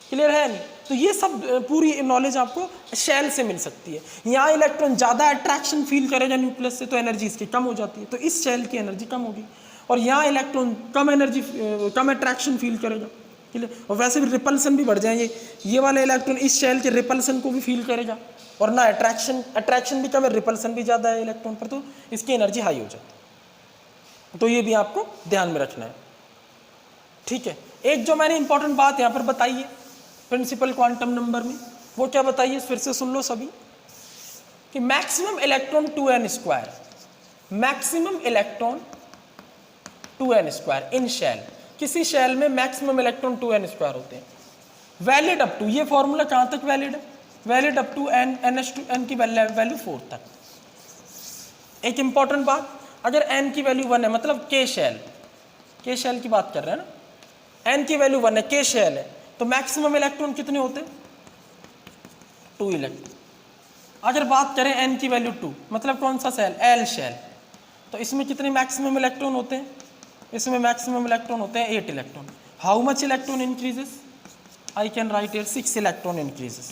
क्लियर है नहीं? तो ये सब पूरी नॉलेज आपको शेल से मिल सकती है। यहाँ इलेक्ट्रॉन ज़्यादा अट्रैक्शन फील करेगा न्यूक्लियस से तो एनर्जी इसकी कम हो जाती है, तो इस शेल की एनर्जी कम होगी। और यहाँ इलेक्ट्रॉन कम अट्रैक्शन फील करेगा। क्लियर? और वैसे भी रिपल्सन भी बढ़ जाएंगे, ये वाला इलेक्ट्रॉन इस शेल के रिपल्सन को भी फील करेगा, और ना अट्रैक्शन भी कम है, रिपल्सन भी ज़्यादा है इलेक्ट्रॉन पर, तो इसकी एनर्जी हाई हो जाती है। तो ये भी आपको ध्यान में रखना है। ठीक है, एक जो मैंने इंपॉर्टेंट बात यहाँ पर बताई है प्रिंसिपल क्वांटम नंबर में, वो क्या बताइए, फिर से सुन लो सभी, कि maximum electron 2n², maximum electron 2n² इन शेल, किसी शेल में मैक्सिमम इलेक्ट्रॉन 2n² होते हैं। वैलिड अप टू, ये फॉर्मूला कहाँ तक वैलिड है, वैलिड अप टू n की वैल्यू 4 तक। एक इंपॉर्टेंट बात, अगर n की वैल्यू 1 है, मतलब k शेल की बात कर रहे हैं ना, n की वैल्यू 1 है, k शेल है, तो मैक्सिमम इलेक्ट्रॉन कितने होते हैं, 2 इलेक्ट्रॉन। अगर बात करें n की वैल्यू 2, मतलब कौन सा शेल, l शेल, तो इसमें कितने मैक्सिमम इलेक्ट्रॉन होते हैं, इसमें मैक्सिमम इलेक्ट्रॉन होते हैं 8 electron. How much electron increases, I can write here 6 electron increases.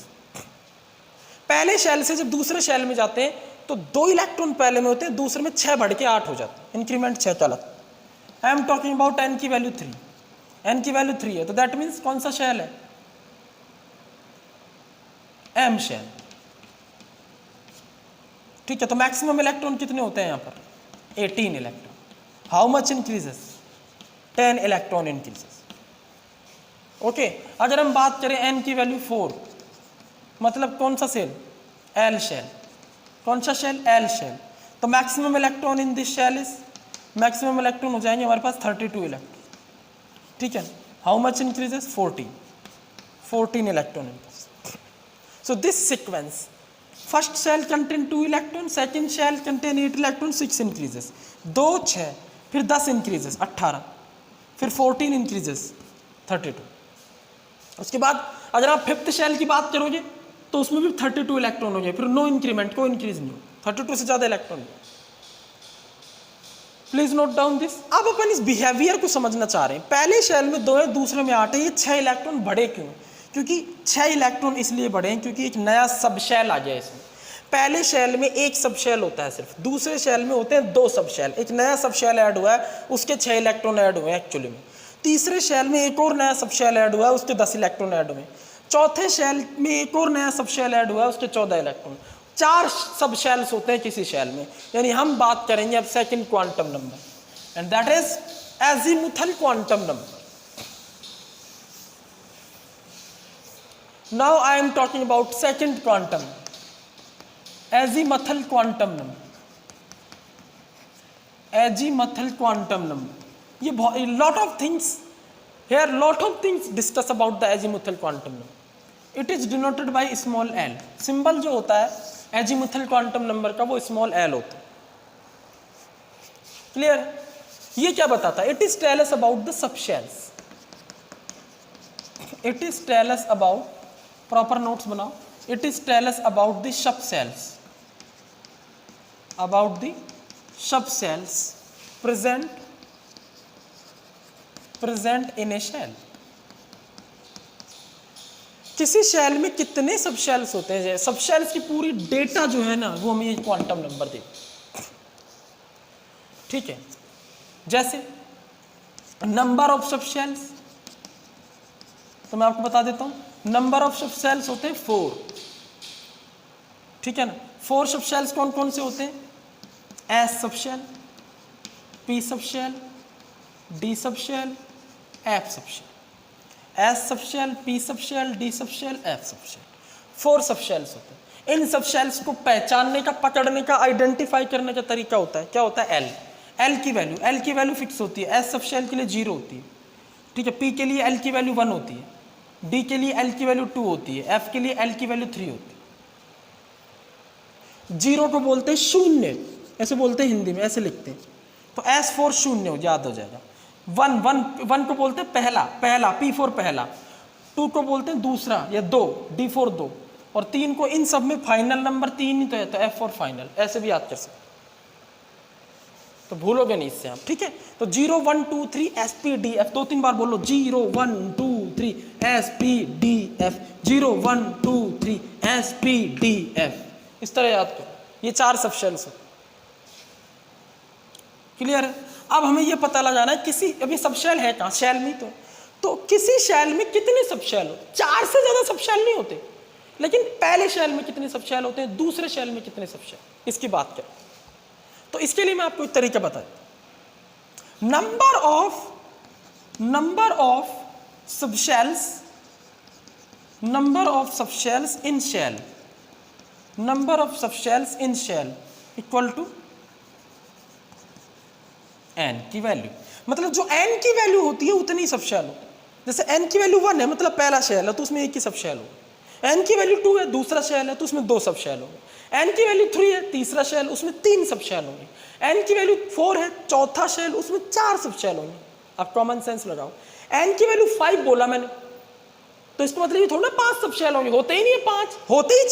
पहले शेल से जब दूसरे शेल में जाते हैं तो 2 इलेक्ट्रॉन पहले में होते हैं, दूसरे में 6 बढ़ के 8 हो जाते हैं, इंक्रीमेंट 6 चला। आई एम टॉकिंग अबाउट n की वैल्यू 3, n की वैल्यू 3 है, तो दैट मीन्स कौन सा शेल है, m शेल। ठीक है, तो मैक्सिमम इलेक्ट्रॉन कितने होते हैं यहाँ पर, 18 electron. How much increases, 10 electron increases. Okay, अगर हम बात करें n की वैल्यू 4, मतलब कौन सा शेल, l शेल, कौन सा शेल, l शेल, तो maximum electron in this shell is, maximum electron हो जाएंगे हमारे पास 32 इलेक्ट्रॉन। ठीक है, how much increases, 14 electron increase. So this sequence, first shell contain 2 electron, second shell contain 8 electron, 6 increases, 2 6, फिर 10 इंक्रीजेस 18, फिर 14 इंक्रीजेस 32। उसके बाद अगर आप फिफ्थ शेल की बात करोगे तो उसमें भी 32 इलेक्ट्रॉन हो गए, फिर नो इंक्रीमेंट, कोई इंक्रीज नहीं, 32 से ज़्यादा electron. Please note down this. अब अपन इस बिहेवियर को समझना चाह रहे हैं, पहले शेल में 2 है, दूसरे में 8 है, ये 6 इलेक्ट्रॉन बढ़े क्यों, क्योंकि 6 इलेक्ट्रॉन इसलिए बढ़े हैं क्योंकि एक नया सब शेल आ गया इसमें। पहले शेल में एक सब शेल होता है सिर्फ, दूसरे शेल में होते हैं 2 सब शेल, एक नया सब शेल ऐड हुआ है, उसके 6 इलेक्ट्रॉन ऐड हुए हैं एक्चुअली में। तीसरे शेल में एक और नया सब शेल ऐड हुआ है, उसके 10 इलेक्ट्रॉन ऐड हुए हैं। चौथे शेल में एक और नया सब शेल ऐड हुआ है, उसके 14 इलेक्ट्रॉन। 4 सब शेल्स होते हैं किसी शेल में। यानी हम बात करेंगे अब second quantum number, and that is azimuthal quantum number. Now I am talking about second quantum, azimuthal quantum number, azimuthal quantum number. ये lot of things here, lot of things discuss about the azimuthal quantum number. It is denoted by small l. Symbol जो होता है azimuthal quantum number का वो small l होता है। Clear? ये क्या बताता है? It is tell us about the subshells. It is tell us about, proper notes बनाओ, it is tell us about the subshells, about the subshells present in a shell. किसी shell में कितने सब शेल्स होते हैं, सब शेल्स की पूरी डेटा जो है ना वो हमें ये क्वांटम नंबर देते। ठीक है, जैसे नंबर ऑफ सब शेल्स, तो मैं आपको बता देता हूं, नंबर ऑफ सब शेल्स होते हैं 4। ठीक है ना, 4 सब शेल्स कौन कौन से होते हैं, s subshell, p subshell, d subshell, f subshell, s subshell, p subshell, d subshell, f subshell. 4 सब शेल्स होते हैं। इन सब शेल्स को पहचानने का, पकड़ने का, आइडेंटिफाई करने का तरीका होता है, क्या होता है, एल। एल की वैल्यू फिक्स होती है, एस सब शेल के लिए 0 होती है, ठीक है। पी के लिए एल की वैल्यू 1 होती है, डी के लिए एल की वैल्यू 2 होती है, एफ के लिए एल की वैल्यू 3 होती है। 0 को बोलते हैं शून्य, ऐसे बोलते हैं हिंदी में, ऐसे लिखते हैं, तो एस फॉर शून्य हो, याद हो जाएगा। वन को बोलते हैं पहला, पी फॉर पहला, 2 को बोलते हैं दूसरा या 2, डी फॉर 2, और 3 को, इन सब में फाइनल नंबर 3 ही तो है, तो एफ फॉर फाइनल, ऐसे भी याद कर सकते, तो भूलोगे नहीं इससे आप, ठीक है। तो 0 1 2 3 एस पी डी एफ, 2-3 बार बोलो, 0 1 2 3 S P D F, 0 1 2 3 S P D F, इस तरह याद करो, ये 4 सब शेल्स हैं। क्लियर है? अब हमें ये पता लगाना है किसी, अभी सब शेल है कहाँ, शेल में तो किसी शेल में कितने सब शेल होते, 4 से ज्यादा सब शेल नहीं होते, लेकिन पहले शेल में कितने सब शेल होते हैं, दूसरे शेल में कितने सब शेल, इसकी बात करें। तो इसके लिए मैं आपको एक तरीका बता देता हूं। Number of subshells in shell, number of subshells in shell equal to n की वैल्यू, मतलब जो n की वैल्यू होती है उतनी सब शेल होती है। जैसे n की वैल्यू 1 है, मतलब पहला शेल है, तो उसमें एक ही सब शेल होगा। n की वैल्यू 2 है, दूसरा शेल है, तो उसमें 2 सब शेल होंगे। n की वैल्यू 3 है, तीसरा शेल, उसमें 3 सब शेल होंगे। n की वैल्यू 4 है, चौथा शेल, उसमें 4 सब शेल होंगे। आप कॉमन सेंस लगाओ। n की वैल्यू 5 बोला मैंने, तो इसका मतलब ये थोड़ा 5 सब शेल होंगे, होते ही नहीं है 5, होते ही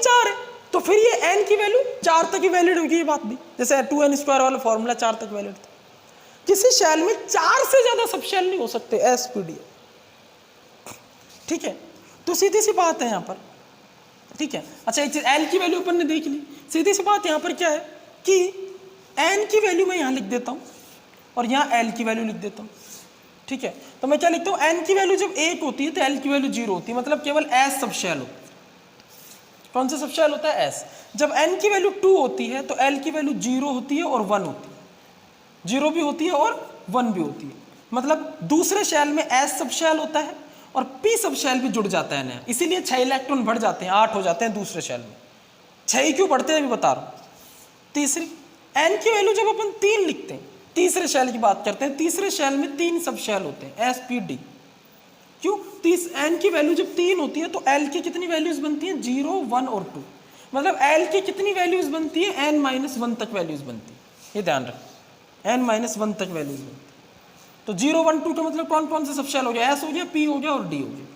4 है, तो फिर ये n की वैल्यू 4 तक ही वैलिड होगी, ये बात भी, जैसे 2n² वाला फॉर्मूला 4 तक वैलिड था। किसी शेल में 4 से ज्यादा सब शेल नहीं हो सकते, एसपीडी, ठीक है। तो सीधी सी बात है यहाँ पर, ठीक है। अच्छा, एक चीज n की वैल्यू अपन ने देख ली, सीधी सी बात यहाँ पर क्या है कि n की वैल्यू मैं यहाँ लिख देता हूँ और यहाँ l की वैल्यू लिख देता हूँ, ठीक है। तो मैं क्या लिखता हूँ, n की वैल्यू जब 1 होती है तो l की वैल्यू 0 होती है, मतलब केवल s सब शेल होता है। कौन सा सब शेल होता है, s। जब n की वैल्यू 2 होती है तो l की वैल्यू 0 होती है और 1 होती है, 0 भी होती है और 1 भी होती है, मतलब दूसरे शेल में s सब शेल होता है और p सब शेल भी जुड़ जाता है नया, इसीलिए 6 इलेक्ट्रॉन बढ़ जाते हैं, 8 हो जाते हैं दूसरे शेल में। 6 ही क्यों बढ़ते हैं अभी बता रहा हूँ। तीसरी, n की वैल्यू जब अपन 3 लिखते हैं, तीसरे शेल की बात करते हैं, तीसरे शेल में 3 सब शेल होते हैं, एस पी डी। क्यों, n की वैल्यू जब 3 होती है तो l की कितनी वैल्यूज बनती हैं, 0 1 और 2, मतलब l की कितनी वैल्यूज बनती है, n-1 तक वैल्यूज बनती है, ये ध्यान रखें, n-1 तक वैल्यूज बनती है। तो 0 1 2 का मतलब कौन कौन से सब शेल हो गया, s हो गया, p हो गया और d हो गया,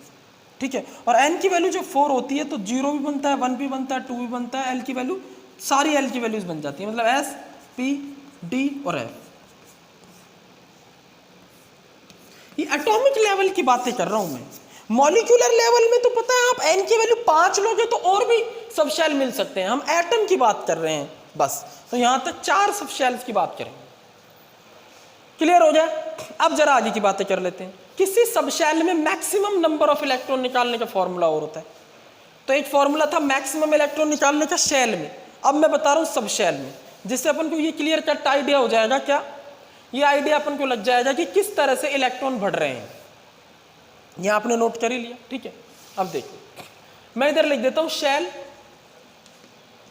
ठीक है। और n की वैल्यू जब 4 होती है तो 0 भी बनता है, 1 भी बनता है, 2 भी बनता है, l की वैल्यू, सारी l की वैल्यूज बन जाती है, मतलब s p d और f। ये एटॉमिक लेवल की बातें कर रहा हूं मैं, मॉलिक्यूलर लेवल में तो पता है आप n की वैल्यू 5 लोगे तो और भी सब शेल मिल सकते हैं, हम एटम की बात कर रहे हैं बस, तो यहां तक 4 सब शेल्स की बात करें। क्लियर हो गया? अब जरा आगे की बातें कर लेते हैं। किसी सब शेल में मैक्सिमम नंबर ऑफ इलेक्ट्रॉन निकालने का फॉर्मूला और होता है, तो एक फॉर्मूला था मैक्सिमम इलेक्ट्रॉन निकालने का शेल में, अब मैं बता रहा हूं सब शेल में, जिससे अपन को ये क्लियर कट आइडिया हो जाएगा, क्या ये आइडिया अपन को लग जाएगा कि किस तरह से इलेक्ट्रॉन बढ़ रहे हैं। ये आपने नोट कर ही लिया, ठीक है। अब देखो, मैं इधर लिख देता हूं शेल,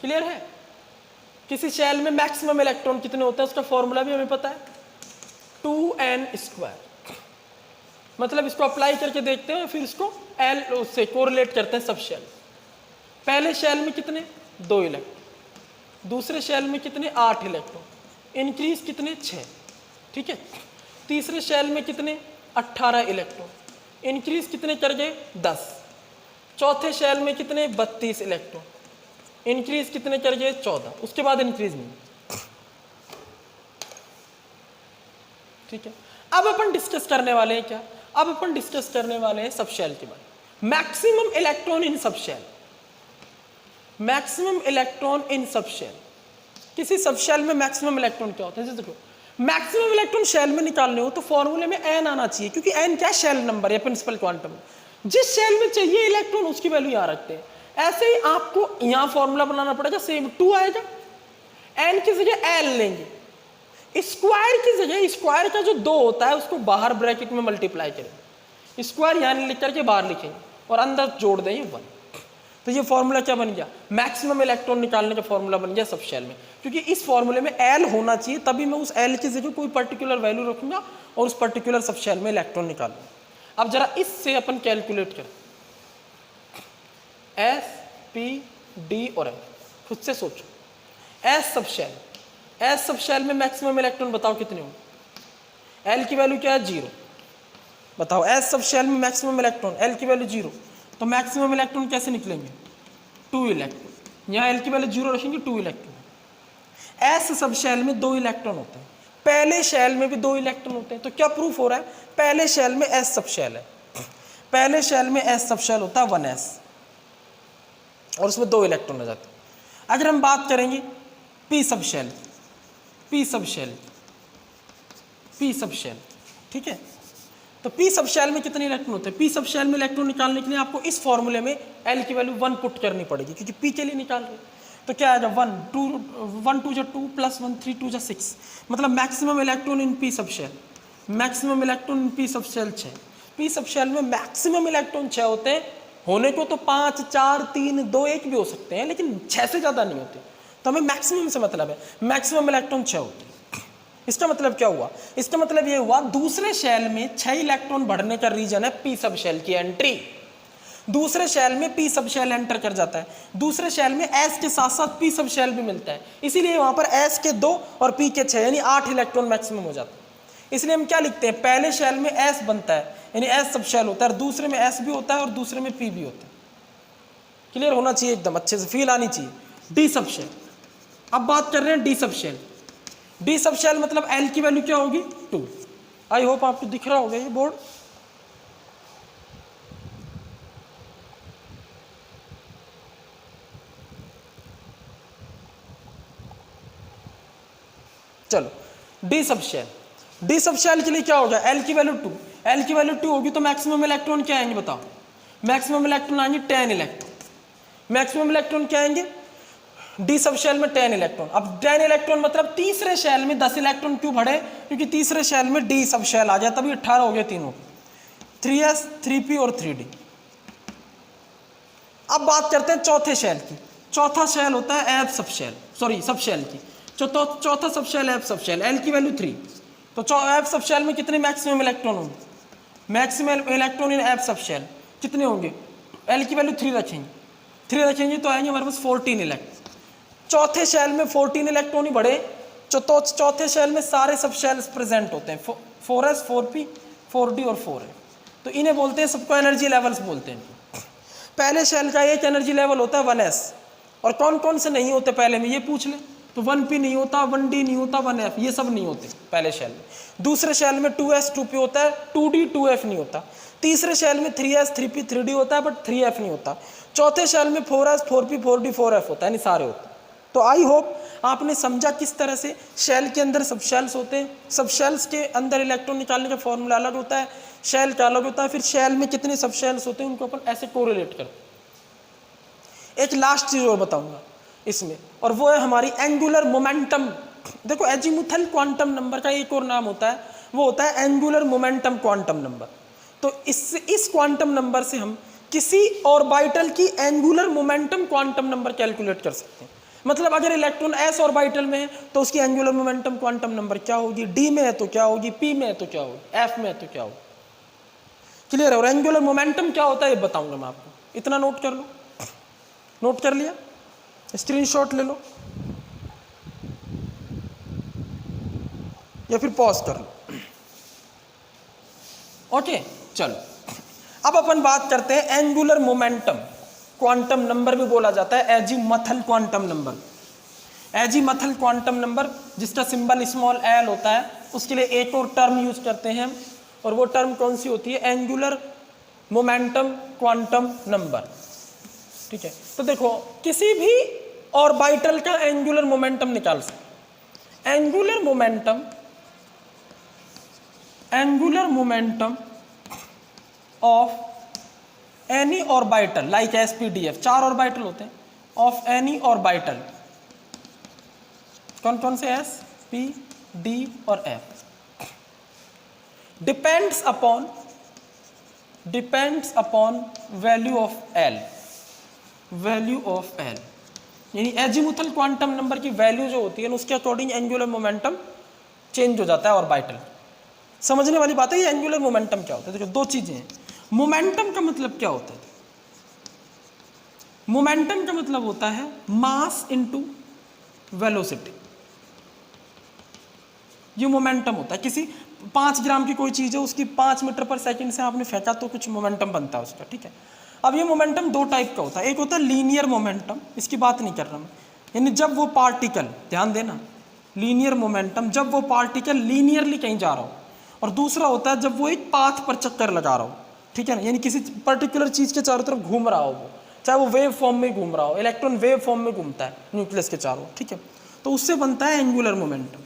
क्लियर है। किसी शेल में मैक्सिमम इलेक्ट्रॉन कितने होते हैं उसका फॉर्मूला भी हमें पता है, 2n², मतलब इसको अप्लाई करके देखते हैं, फिर इसको l से कोरिलेट करते हैं सब शेल। पहले शेल में कितने, 2 इलेक्ट्रॉन, दूसरे शेल में कितने, 8 इलेक्ट्रॉन, इंक्रीज कितने, 6, ठीक है। तीसरे शेल में कितने, 18 इलेक्ट्रॉन, इंक्रीज कितने कर गए, 10। चौथे शेल में कितने, 32 इलेक्ट्रॉन, इंक्रीज कितने कर गए, 14, उसके बाद इंक्रीज नहीं, ठीक है। अब अपन डिस्कस करने वाले हैं क्या, अब अपन डिस्कस करने वाले हैं सब शेल के बारे में, मैक्सिमम इलेक्ट्रॉन इन सब शेल, मैक्सिमम इलेक्ट्रॉन इन सब शेल। किसी सब शेल में मैक्सिमम इलेक्ट्रॉन क्या होता है, जैसे देखो मैक्सिमम इलेक्ट्रॉन शेल में निकालने हो तो फॉर्मूले में n आना चाहिए, क्योंकि n क्या शेल नंबर है, प्रिंसिपल क्वांटम। जिस शेल में चाहिए इलेक्ट्रॉन उसकी वैल्यू यहाँ रखते हैं। ऐसे ही आपको यहाँ फॉर्मूला बनाना पड़ेगा, सेम 2 आएगा, n की जगह l लेंगे, स्क्वायर की जगह स्क्वायर का जो 2 होता है उसको बाहर ब्रैकेट में मल्टीप्लाई करेंगे, स्क्वायर यहाँ लिख करके बाहर लिखेंगे और अंदर जोड़ देंगे 1। तो ये फॉर्मूला क्या बन गया, मैक्सिमम इलेक्ट्रॉन निकालने का फॉर्मूला बन गया सब शेल में, क्योंकि इस फॉर्मूले में एल होना चाहिए, तभी मैं उस एल की जगह कोई पर्टिकुलर वैल्यू रखूंगा और उस पर्टिकुलर सब शेल में इलेक्ट्रॉन निकालूंगा। अब जरा इससे अपन कैलकुलेट करें, एस पी डी और एफ, खुद से सोचो, एस सब शेल में मैक्सिमम इलेक्ट्रॉन बताओ कितने होंगे, एल की वैल्यू क्या है 0, बताओ एस सब शेल में मैक्सिमम इलेक्ट्रॉन, एल की वैल्यू 0, तो मैक्सिमम इलेक्ट्रॉन कैसे निकलेंगे 2 इलेक्ट्रॉन, यहाँ एल की वैल्यू 0 रखेंगे 2 इलेक्ट्रॉन। एस सब शेल में 2 इलेक्ट्रॉन होते हैं, पहले शेल में भी 2 इलेक्ट्रॉन होते हैं, तो क्या प्रूफ हो रहा है, पहले शेल में एस सब शेल है, पहले शेल में एस सब शेल होता है 1s और उसमें 2 इलेक्ट्रॉन हो जाते हैं। अगर हम बात करेंगे पी सब शेल, ठीक है, तो पी सब शेल में कितने इलेक्ट्रॉन होते हैं, पी सब शेल में इलेक्ट्रॉन निकालने के लिए आपको इस फॉर्मूले में एल की वैल्यू 1 पुट करनी पड़ेगी, क्योंकि पी के लिए निकाल रहे, तो क्या आएगा 1 2 जो 2 + 1 3 2 6, मतलब maximum electron in p subshell, maximum electron in p subshell 6, p subshell में मैक्सिमम इलेक्ट्रॉन 6 होते हैं, होने को तो 5 4 3 2 1 भी हो सकते हैं, लेकिन 6 से ज़्यादा नहीं होते, तो हमें मैक्सिमम से मतलब है, मैक्सिमम इलेक्ट्रॉन 6 होते हैं। इसका मतलब क्या हुआ, इसका मतलब ये हुआ दूसरे शेल में 6 इलेक्ट्रॉन बढ़ने का रीजन है पी सब शेल की एंट्री, दूसरे शेल में पी सब शेल एंटर कर जाता है, दूसरे शेल में एस के साथ साथ पी सब शेल भी मिलता है, इसीलिए वहां पर एस के 2 और पी के 6 यानी 8 इलेक्ट्रॉन मैक्सिमम हो जाता है। इसलिए हम क्या लिखते हैं, पहले शेल में एस बनता है यानी एस सब शेल होता है, और दूसरे में एस भी होता है और दूसरे में पी भी होता है। क्लियर होना चाहिए, एकदम अच्छे से फील आनी चाहिए। डी सब शेल, अब बात कर रहे हैं d subshell, d subshell मतलब एल की वैल्यू क्या होगी 2। आई होप आपको दिख रहा होगा ये बोर्ड, चलो डी सब शेल, डी सब शेल के लिए क्या होगा, एल की वैल्यू 2, एल की वैल्यू 2 होगी तो मैक्सिमम इलेक्ट्रॉन क्या आएंगे बताओ, मैक्सिमम इलेक्ट्रॉन आएंगे 10 इलेक्ट्रॉन, मैक्सिमम इलेक्ट्रॉन क्या आएंगे डी सब शेल में 10 इलेक्ट्रॉन। अब 10 इलेक्ट्रॉन मतलब तीसरे शेल में 10 इलेक्ट्रॉन क्यों बढ़े, क्योंकि तीसरे शेल में डी सब शेल आ गया, तभी 18 हो गए तीनों, 3s 3p और 3d। अब बात करते हैं चौथे शेल की, चौथा शेल होता है एफ सब शेल, सॉरी सब शेल की, चौथा subshell f subshell, l की वैल्यू 3, तो एफ सब शेल में कितने मैक्सिमम इलेक्ट्रॉन होंगे, maximum electron in f subshell कितने होंगे, एल की वैल्यू 3 रखेंगे, 3 रखेंगे तो आएंगे हमारे पास 14 इलेक्ट्रॉन। चौथे शेल में 14 इलेक्ट्रॉन ही बढ़े, तो चौथे शेल में सारे सब शेल्स प्रेजेंट होते हैं, 4s 4p 4d और 4f, तो इन्हें बोलते हैं, सबको एनर्जी लेवल्स बोलते हैं। पहले शेल का एक एनर्जी लेवल होता है 1s, और कौन कौन से नहीं होते पहले में ये पूछ ले, तो 1p नहीं होता, 1d नहीं होता, 1f ये सब नहीं होते पहले शेल में। दूसरे शेल में 2s 2p होता है, 2d 2f नहीं होता। तीसरे शेल में 3s 3p 3d होता है, बट 3f नहीं होता। चौथे शेल में 4s 4p 4d 4f होता है, यानी सारे होते हैं। तो आई होप आपने समझा किस तरह से शेल के अंदर सब शेल्स होते हैं, सब शेल्स के अंदर इलेक्ट्रॉन निकालने का फॉर्मूला अलग होता है, शेल का अलग होता है, फिर शेल में कितने सब शेल्स होते हैं उनको अपन ऐसे कोरिलेट करते हैं। एक लास्ट चीज और बताऊंगा इसमें, और वो है हमारी एंगुलर मोमेंटम। देखो एजीमुथल क्वांटम नंबर का एक और नाम होता है, वो होता है एंगुलर मोमेंटम क्वांटम नंबर। तो इस क्वांटम नंबर से हम किसी ऑर्बिटल की angular momentum quantum number calculate कर सकते हैं। मतलब अगर इलेक्ट्रॉन एस ऑर्बिटल में है तो उसकी एंगुलर मोमेंटम क्वांटम नंबर क्या होगी, डी में है तो क्या होगी, पी में है तो क्या होगी, एफ में है तो क्या होगी। क्लियर है। और एंगुलर मोमेंटम क्या होता है ये बताऊंगा मैं आपको, इतना नोट कर लो। नोट कर लिया, स्क्रीनशॉट ले लो या फिर पॉज कर लो। ओके चलो, अब अपन बात करते हैं एंगुलर मोमेंटम क्वांटम नंबर भी बोला जाता है एजीमथल क्वांटम नंबर। एजीमथल क्वांटम नंबर जिसका सिंबल स्मॉल एल होता है, उसके लिए एक और टर्म यूज करते हैं, और वो टर्म कौन सी होती है, एंगुलर मोमेंटम क्वांटम नंबर। ठीक है, तो देखो किसी भी ऑर्बिटल का एंगुलर मोमेंटम निकाल सकते। Angular momentum of any orbital like SPDF, 4 orbital होते हैं, ऑफ एनी ऑर्बिटल, कौन कौन से, एस पी डी और F, depends upon value of L. Value of L, यानी एजीमुथल क्वांटम नंबर की वैल्यू जो होती है ना उसके अकॉर्डिंग एंगुलर मोमेंटम चेंज हो जाता है ऑर्बिटल। समझने वाली बात है। ये एंगुलर मोमेंटम क्या होता है? देखो दो चीजें हैं। मोमेंटम का मतलब क्या होता है? मोमेंटम का मतलब होता है मास इनटू वेलोसिटी। ये मोमेंटम होता है। किसी 5 ग्राम की कोई चीज है, उसकी 5 मीटर पर सेकंड से आपने फेंका तो कुछ मोमेंटम बनता है उसका, ठीक है। अब ये मोमेंटम दो टाइप का होता है। एक होता है लीनियर मोमेंटम, इसकी बात नहीं कर रहा मैं, यानी जब वो पार्टिकल, ध्यान देना, लीनियर मोमेंटम जब वो पार्टिकल लीनियरली कहीं जा रहा हो, और दूसरा होता है जब वो एक पाथ पर चक्कर लगा रहा हो, ठीक है ना, यानी किसी पर्टिकुलर चीज के चारों तरफ घूम रहा हो, वो चाहे वो वेव फॉर्म में घूम रहा हो। इलेक्ट्रॉन वेव फॉर्म में घूमता है न्यूक्लियस के चारों, ठीक है, तो उससे बनता है एंगुलर मोमेंटम।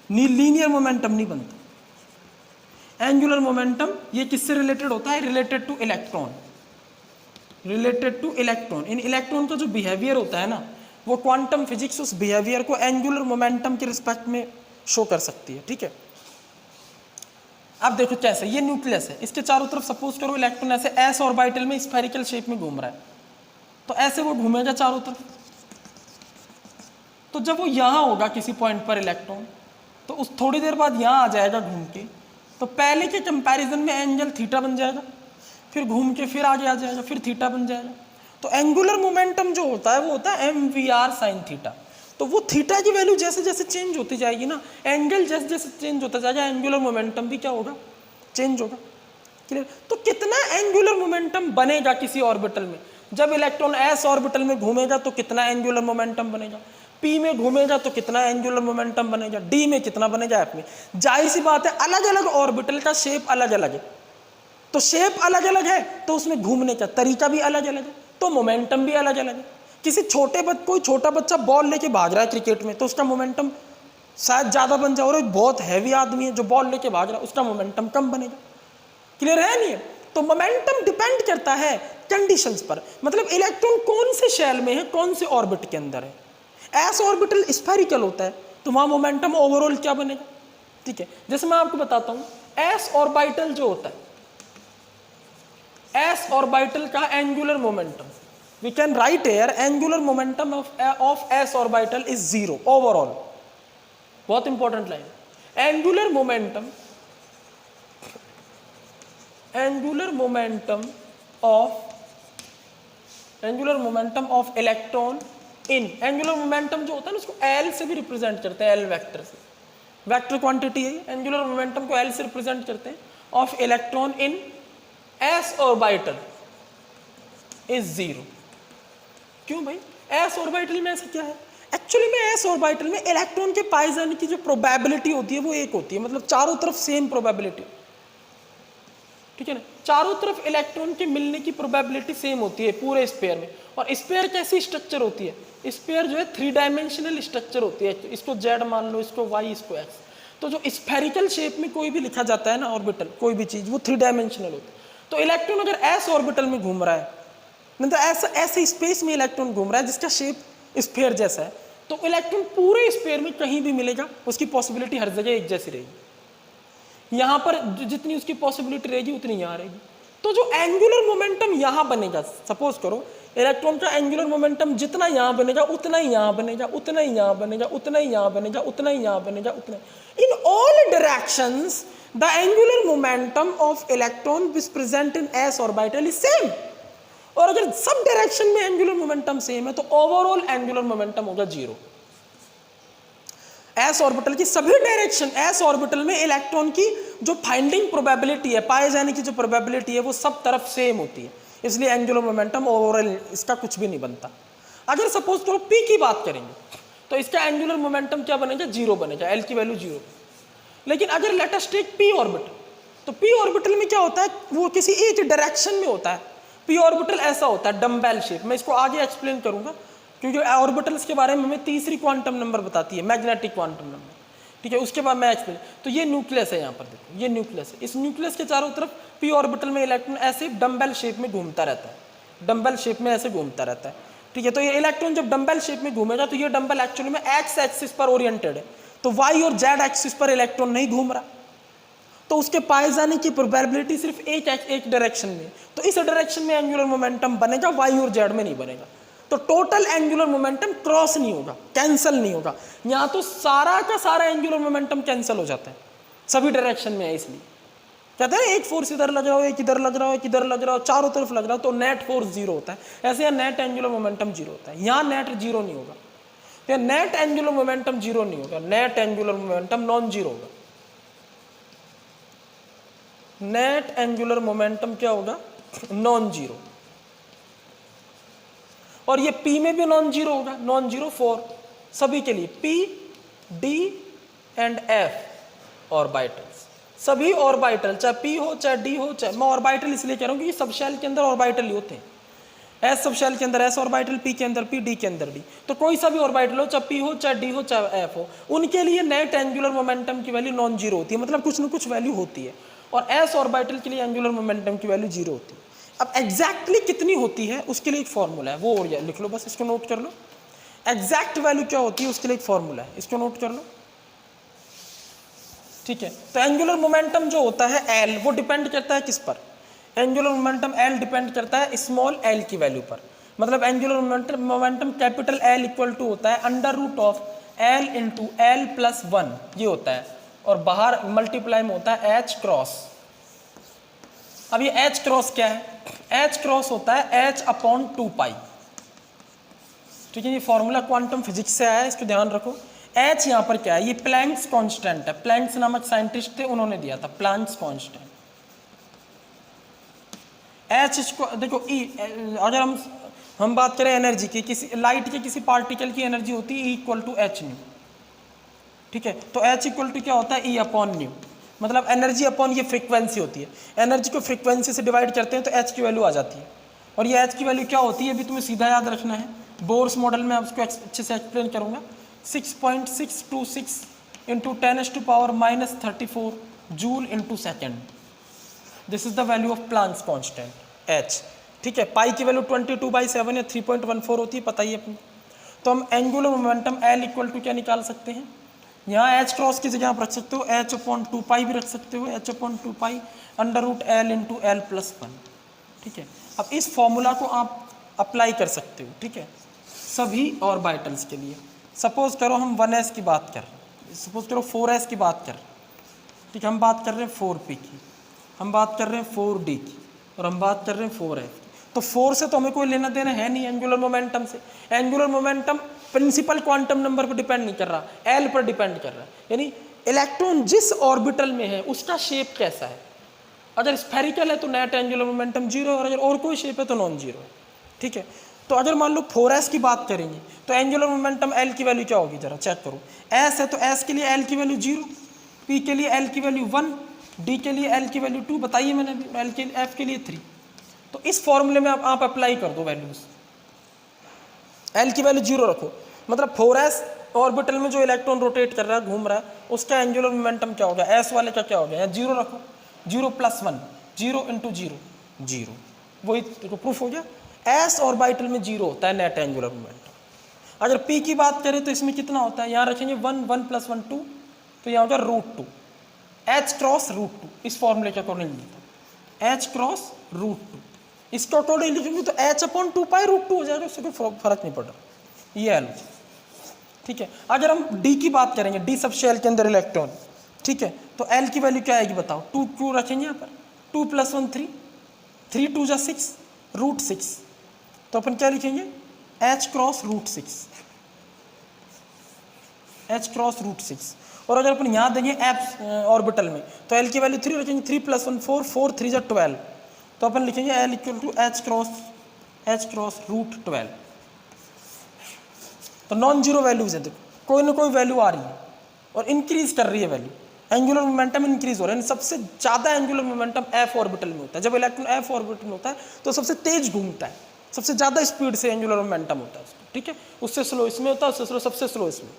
लीनियर मोमेंटम नहीं बनता। एंगुलर मोमेंटम ये किससे रिलेटेड होता है? Related to electron, related to electron. इन इलेक्ट्रॉन का जो बिहेवियर होता है ना, वो क्वांटम फिजिक्स उस बिहेवियर को एंगुलर मोमेंटम के रिस्पेक्ट में शो कर सकती है, ठीक है। अब देखो कैसे, ये न्यूक्लियस है, इसके चारों तरफ सपोज करो इलेक्ट्रॉन ऐसे एस ऑर्बिटल में स्फेरिकल शेप में घूम रहा है, तो ऐसे वो घूमेगा चारों तरफ। तो जब वो यहां होगा किसी पॉइंट पर इलेक्ट्रॉन, तो उस थोड़ी देर बाद यहां आ जाएगा घूम के, तो पहले के कंपैरिजन में एंगल थीटा बन जाएगा, फिर घूम के फिर आगे आ जाएगा, फिर थीटा बन जाएगा। तो एंगुलर मोमेंटम जो होता है वो होता है mvr sin थीटा। तो वो थीटा की वैल्यू जैसे जैसे चेंज होती जाएगी ना, एंगल जैसे जैसे चेंज होता जाएगा, एंगुलर मोमेंटम भी क्या होगा? चेंज होगा। क्लियर? तो कितना एंगुलर मोमेंटम बनेगा किसी ऑर्बिटल में? जब इलेक्ट्रॉन एस ऑर्बिटल में घूमेगा तो कितना एंगुलर मोमेंटम बनेगा, पी में घूमेगा तो कितना एंगुलर मोमेंटम बनेगा, डी में कितना बनेगा, एफ में। जाहिर सी बात है अलग अलग ऑर्बिटल का शेप अलग अलग है, तो शेप अलग अलग है तो उसमें घूमने का तरीका भी अलग अलग है, तो मोमेंटम भी अलग अलग है। किसी कोई छोटा बच्चा बॉल लेके भाग रहा है क्रिकेट में, तो उसका मोमेंटम शायद ज्यादा बन जाए, और एक बहुत हैवी आदमी है जो बॉल लेके भाग रहा है, उसका मोमेंटम कम बनेगा। क्लियर है नहीं है? तो मोमेंटम डिपेंड करता है कंडीशंस पर। मतलब इलेक्ट्रॉन कौन से शेल में है, कौन से ऑर्बिट के अंदर है। एस ऑर्बिटल स्फेरिकल होता है तो वहां मोमेंटम ओवरऑल क्या बनेगा, ठीक है। जैसे मैं आपको बताता हूं, एस ऑर्बिटल जो होता है, एस ऑर्बिटल का angular momentum, we can write here angular momentum of S orbital is 0 overall. बहुत important line, angular momentum of electron in, angular momentum जो होता है ना उसको एल से भी रिप्रेजेंट करते हैं, एल वेक्टर से, वेक्टर क्वांटिटी है, एंगुलर मोमेंटम को एल से रिप्रेजेंट करते हैं, of electron in S orbital is 0। क्यों भाई? एस ऑर्बिटल में ऐसा क्या है? एक्चुअली में एस ऑर्बिटल में इलेक्ट्रॉन के पाए जाने की जो प्रोबेबिलिटी होती है वो एक होती है, मतलब चारों तरफ सेम प्रोबेबिलिटी, ठीक है ना, चारों तरफ इलेक्ट्रॉन के मिलने की प्रोबेबिलिटी सेम होती है पूरे स्फीयर में। और स्फीयर कैसी स्ट्रक्चर होती है? स्फीयर जो है 3 डायमेंशनल स्ट्रक्चर होती है, इसको जेड मान लो, इसको वाई, इसको एक्स। तो जो स्फेरिकल शेप में कोई भी लिखा जाता है ना ऑर्बिटल, कोई भी चीज, वो 3 डायमेंशनल होती है। तो इलेक्ट्रॉन अगर एस ऑर्बिटल में घूम रहा है, मतलब ऐसे स्पेस में इलेक्ट्रॉन घूम रहा है जिसका शेप स्फीयर जैसा है, तो इलेक्ट्रॉन पूरे स्फीयर में कहीं भी मिलेगा, उसकी पॉसिबिलिटी हर जगह एक जैसी रहेगी। यहां पर जितनी उसकी पॉसिबिलिटी रहेगी उतनी यहां रहेगी। तो जो एंगुलर मोमेंटम यहां बनेगा, सपोज करो इलेक्ट्रॉन का एंगुलर मोमेंटम जितना यहां बनेगा उतना ही यहां बनेगा, उतना ही यहां बनेगा, उतना ही यहां बनेगा, उतना ही यहां बनेगा, उतना। In all directions the angular momentum of electron is present in S orbital is same. और अगर सब डायरेक्शन में एंगुलर मोमेंटम सेम है तो ओवरऑल एंगुलर मोमेंटम होगा 0। एस ऑर्बिटल की सभी डायरेक्शन, एस ऑर्बिटल में इलेक्ट्रॉन की जो फाइंडिंग प्रोबेबिलिटी है, पाए जाने की जो प्रोबेबिलिटी है, वो सब तरफ सेम होती है, इसलिए एंगुलर मोमेंटम ओवरऑल इसका कुछ भी नहीं बनता। अगर सपोज करो पी की बात करेंगे तो इसका एंगुलर मोमेंटम क्या बनेगा? 0 बनेगा, एल की वैल्यू 0। लेकिन अगर let us take p orbital, तो पी ऑर्बिटल में क्या होता है? वो किसी एक डायरेक्शन में होता है। पी ऑर्बिटल ऐसा होता है डम्बेल शेप, मैं इसको आगे एक्सप्लेन करूंगा क्योंकि ऑर्बिटल्स के बारे में हमें तीसरी क्वांटम नंबर बताती है, मैग्नेटिक क्वांटम नंबर, ठीक है, उसके बाद मैं एक्सप्लेन। तो ये न्यूक्लियस है, यहाँ पर देखो ये न्यूक्लियस है, इस न्यूक्लियस के चारों तरफ पी ऑर्बिटल में इलेक्ट्रॉन ऐसे डम्बेल शेप में घूमता रहता है, डम्बेल शेप में ऐसे घूमता रहता है, ठीक है। तो ये इलेक्ट्रॉन जब डम्बेल शेप में घूमेगा तो ये डम्बेल एक्चुअली में एक्स एक्सिस पर ओरिएंटेड है, तो वाई और जेड एक्सिस पर इलेक्ट्रॉन नहीं घूम रहा, तो उसके पाए जाने की प्रोबेबिलिटी सिर्फ एक डायरेक्शन में, तो इस डायरेक्शन में एंगुलर मोमेंटम बनेगा, वाई और जेड में नहीं बनेगा। तो टोटल एंगुलर मोमेंटम क्रॉस नहीं होगा, कैंसल नहीं होगा। यहाँ तो सारा का सारा एंगुलर मोमेंटम कैंसिल हो जाता है, सभी डायरेक्शन में है। इसलिए कहते हैं एक फोर्स इधर लग रहा हो, एक इधर लग रहा हो, एक इधर लग रहा हो, चारों तरफ लग रहा हो, तो नेट फोर्स जीरो होता है। ऐसे यहाँ नेट एंगुलर मोमेंटम जीरो होता है, यहाँ नेट जीरो नहीं होगा, या नेट एंगुलर मोमेंटम जीरो नहीं होगा, net angular momentum non zero होगा। नेट एंगुलर मोमेंटम क्या होगा? Non zero. और ये P में भी नॉन जीरो होगा, नॉन जीरो फॉर सभी के लिए, P, D and F orbitals, सभी ऑर्बिटल, चाहे P हो चाहे D हो, चाहे मैं ऑर्बिटल इसलिए कह रहा हूँ कि सब शेल के अंदर ऑर्बिटल ही होते हैं। S सब शेल के अंदर S ऑर्बिटल, P के अंदर P, D के अंदर D, तो कोई सा भी ऑर्बिटल हो, चाहे P हो चाहे D हो चाहे F हो, उनके लिए नेट एंगुलर मोमेंटम की वैल्यू नॉन जीरो होती है, मतलब कुछ ना कुछ वैल्यू होती है। और S ऑर्बिटल के लिए एंगुलर मोमेंटम की वैल्यू जीरो होती है। अब एग्जैक्टली कितनी होती है उसके लिए एक फॉर्मूला है, वो और लिख लो, बस इसको नोट कर लो। एग्जैक्ट वैल्यू क्या होती है उसके लिए एक फॉर्मूला है, इसको नोट कर लो, ठीक है। तो एंगुलर मोमेंटम जो होता है L, वो डिपेंड करता है किस पर? एंगुलर मोमेंटम L डिपेंड करता है स्मॉल l की वैल्यू पर। मतलब angular momentum capital L equal to होता है under root of L into L plus 1, ये होता है, और बाहर मल्टीप्लाई में होता है H क्रॉस। अब ये H क्रॉस क्या है? H क्रॉस होता है H अपॉन 2 पाई, ठीक है। ये फॉर्मूला क्वांटम फिजिक्स से आया है, इसको ध्यान रखो। H यहाँ पर क्या है? ये प्लैंक्स कांस्टेंट है, प्लैंक्स नामक साइंटिस्ट थे, उन्होंने दिया था प्लैंक्स कांस्टेंट। H इसको देखो E, अगर हम बात करें एनर्जी की, किसी लाइट के किसी पार्टिकल की एनर्जी होती है E equal to h nu, ठीक है। तो H इक्वल टू क्या होता है? E अपॉन न्यू, मतलब एनर्जी अपॉन ये फ्रीक्वेंसी होती है। एनर्जी को फ्रीक्वेंसी से डिवाइड करते हैं तो H की वैल्यू आ जाती है। और ये H की वैल्यू क्या होती है अभी तुम्हें सीधा याद रखना है, बोर्स मॉडल में उसको अच्छे से एक्सप्लेन करूंगा। 6.626 into 10⁻⁻34 joule into second, this is the value of Planck's constant H, ठीक है। पाई की वैल्यू 22/7 या 3.14 होती है, पता ही अपनी। तो हम angular momentum L equal to क्या निकाल सकते हैं? यहाँ H क्रॉस की जगह आप रख सकते हो H अपॉन 2 पाई भी रख सकते हो, H upon 2 pi under root L into L plus 1, ठीक है। अब इस फॉर्मूला को आप अप्लाई कर सकते हो, ठीक है, सभी ऑर्बिटल्स के लिए। सपोज करो हम 1s की बात कर रहे हैं, सपोज करो 4s की बात कर रहे हैं, ठीक है, हम बात कर रहे हैं 4p की, हम बात कर रहे हैं 4d की, और हम बात कर रहे हैं 4f की। तो 4 से तो हमें कोई लेना देना है नहीं एंगुलर मोमेंटम से। Angular momentum principal quantum number पर डिपेंड नहीं कर रहा, L पर डिपेंड कर रहा है, यानी इलेक्ट्रॉन जिस ऑर्बिटल में है उसका शेप कैसा है। अगर स्फेरिकल है तो नेट एंगुलर मोमेंटम जीरो, और अगर और कोई शेप है तो नॉन जीरो है, ठीक है। तो अगर मान लो 4s की बात करेंगे तो एंगुलर मोमेंटम L की वैल्यू क्या होगी, जरा चेक करो। S है तो S के लिए L की वैल्यू 0, P के लिए L की वैल्यू 1, D के लिए L की वैल्यू 2, बताइए मैंने, L के F के लिए 3। तो इस फॉर्मूले में आप अप्लाई कर दो वैल्यूज, L की वैल्यू 0 रखो, मतलब 4s ऑर्बिटल में जो इलेक्ट्रॉन रोटेट कर रहा है, घूम रहा है, उसका एंगुलर मोमेंटम क्या हो गया, S वाले का क्या हो गया, 0 रखो, 0 प्लस 1, 0 इंटू 0, 0, वही देखो प्रूफ हो गया। S ऑर्बिटल में 0 होता है नेट एंगुलर मोमेंटम। अगर P की बात करें तो इसमें कितना होता है, यहाँ रखेंगे 1, 1 प्लस 1 2, तो यहाँ होगा रूट 2, H क्रॉस रूट 2, इस फॉर्मूले के अकॉर्डिंग लिखा, H क्रॉस रूट 2, इसके अकॉर्डिंग लिखेंगे तो H अपॉन 2 पाई रूट 2 हो जाएगा, उससे कोई फर्क नहीं पड़ रहा, ये L, ठीक है। अगर हम D की बात करेंगे, D सब शेल के अंदर इलेक्ट्रॉन, ठीक है, तो L की वैल्यू क्या आएगी बताओ, 2 क्यों रखेंगे यहाँ पर, 2 प्लस 1 3, 3 2 जा 6, रूट 6, तो अपन क्या लिखेंगे, H cross root 6, H cross root 6। और अगर अपन यहाँ देंगे F ऑर्बिटल में तो L की वैल्यू 3 रखेंगे, 3 प्लस 1 4, 4 3 जा 12, तो अपन लिखेंगे L equal to H cross root 12। तो नॉन जीरो वैल्यूज है, देखो कोई ना कोई वैल्यू आ रही है और इंक्रीज कर रही है वैल्यू, एंगुलर मोमेंटम इंक्रीज हो रहा है। सबसे ज़्यादा एंगुलर मोमेंटम F ऑर्बिटल में होता है, जब इलेक्ट्रॉन F ऑर्बिटल में होता है तो सबसे तेज घूमता है, सबसे ज़्यादा स्पीड से एंगुलर मोमेंटम होता है उसको, ठीक है। उससे स्लो इसमें होता है, उससे स्लो, सबसे स्लो इसमें।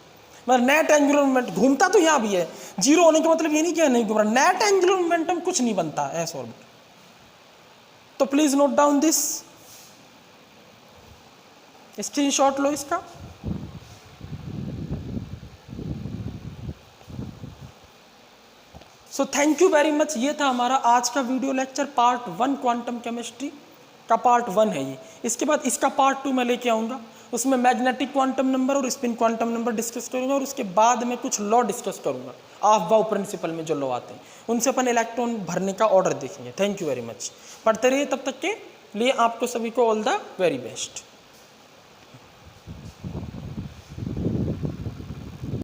मतलब नेट एंगुलर मोमेंट घूमता तो यहाँ भी है, जीरो होने का मतलब ये नहीं कि नहीं घूम रहा, नेट एंगुलर मोमेंटम कुछ नहीं बनता एस ऑर्बिटल। तो please note down this, screenshot लो इसका। So thank you very much. ये था हमारा आज का video lecture part 1 quantum chemistry का पार्ट 1 है ये। इसके बाद इसका पार्ट 2 मैं लेके आऊँगा, उसमें मैग्नेटिक क्वांटम नंबर और स्पिन क्वांटम नंबर डिस्कस करूँगा और उसके बाद मैं कुछ लॉ डिस्कस करूँगा, ऑफ-बाउ प्रिंसिपल में जो लॉ आते हैं उनसे अपन इलेक्ट्रॉन भरने का ऑर्डर देखेंगे। Thank you very much. पढ़ते रहिए, तब तक के लिए आपको सभी को ऑल द वेरी बेस्ट।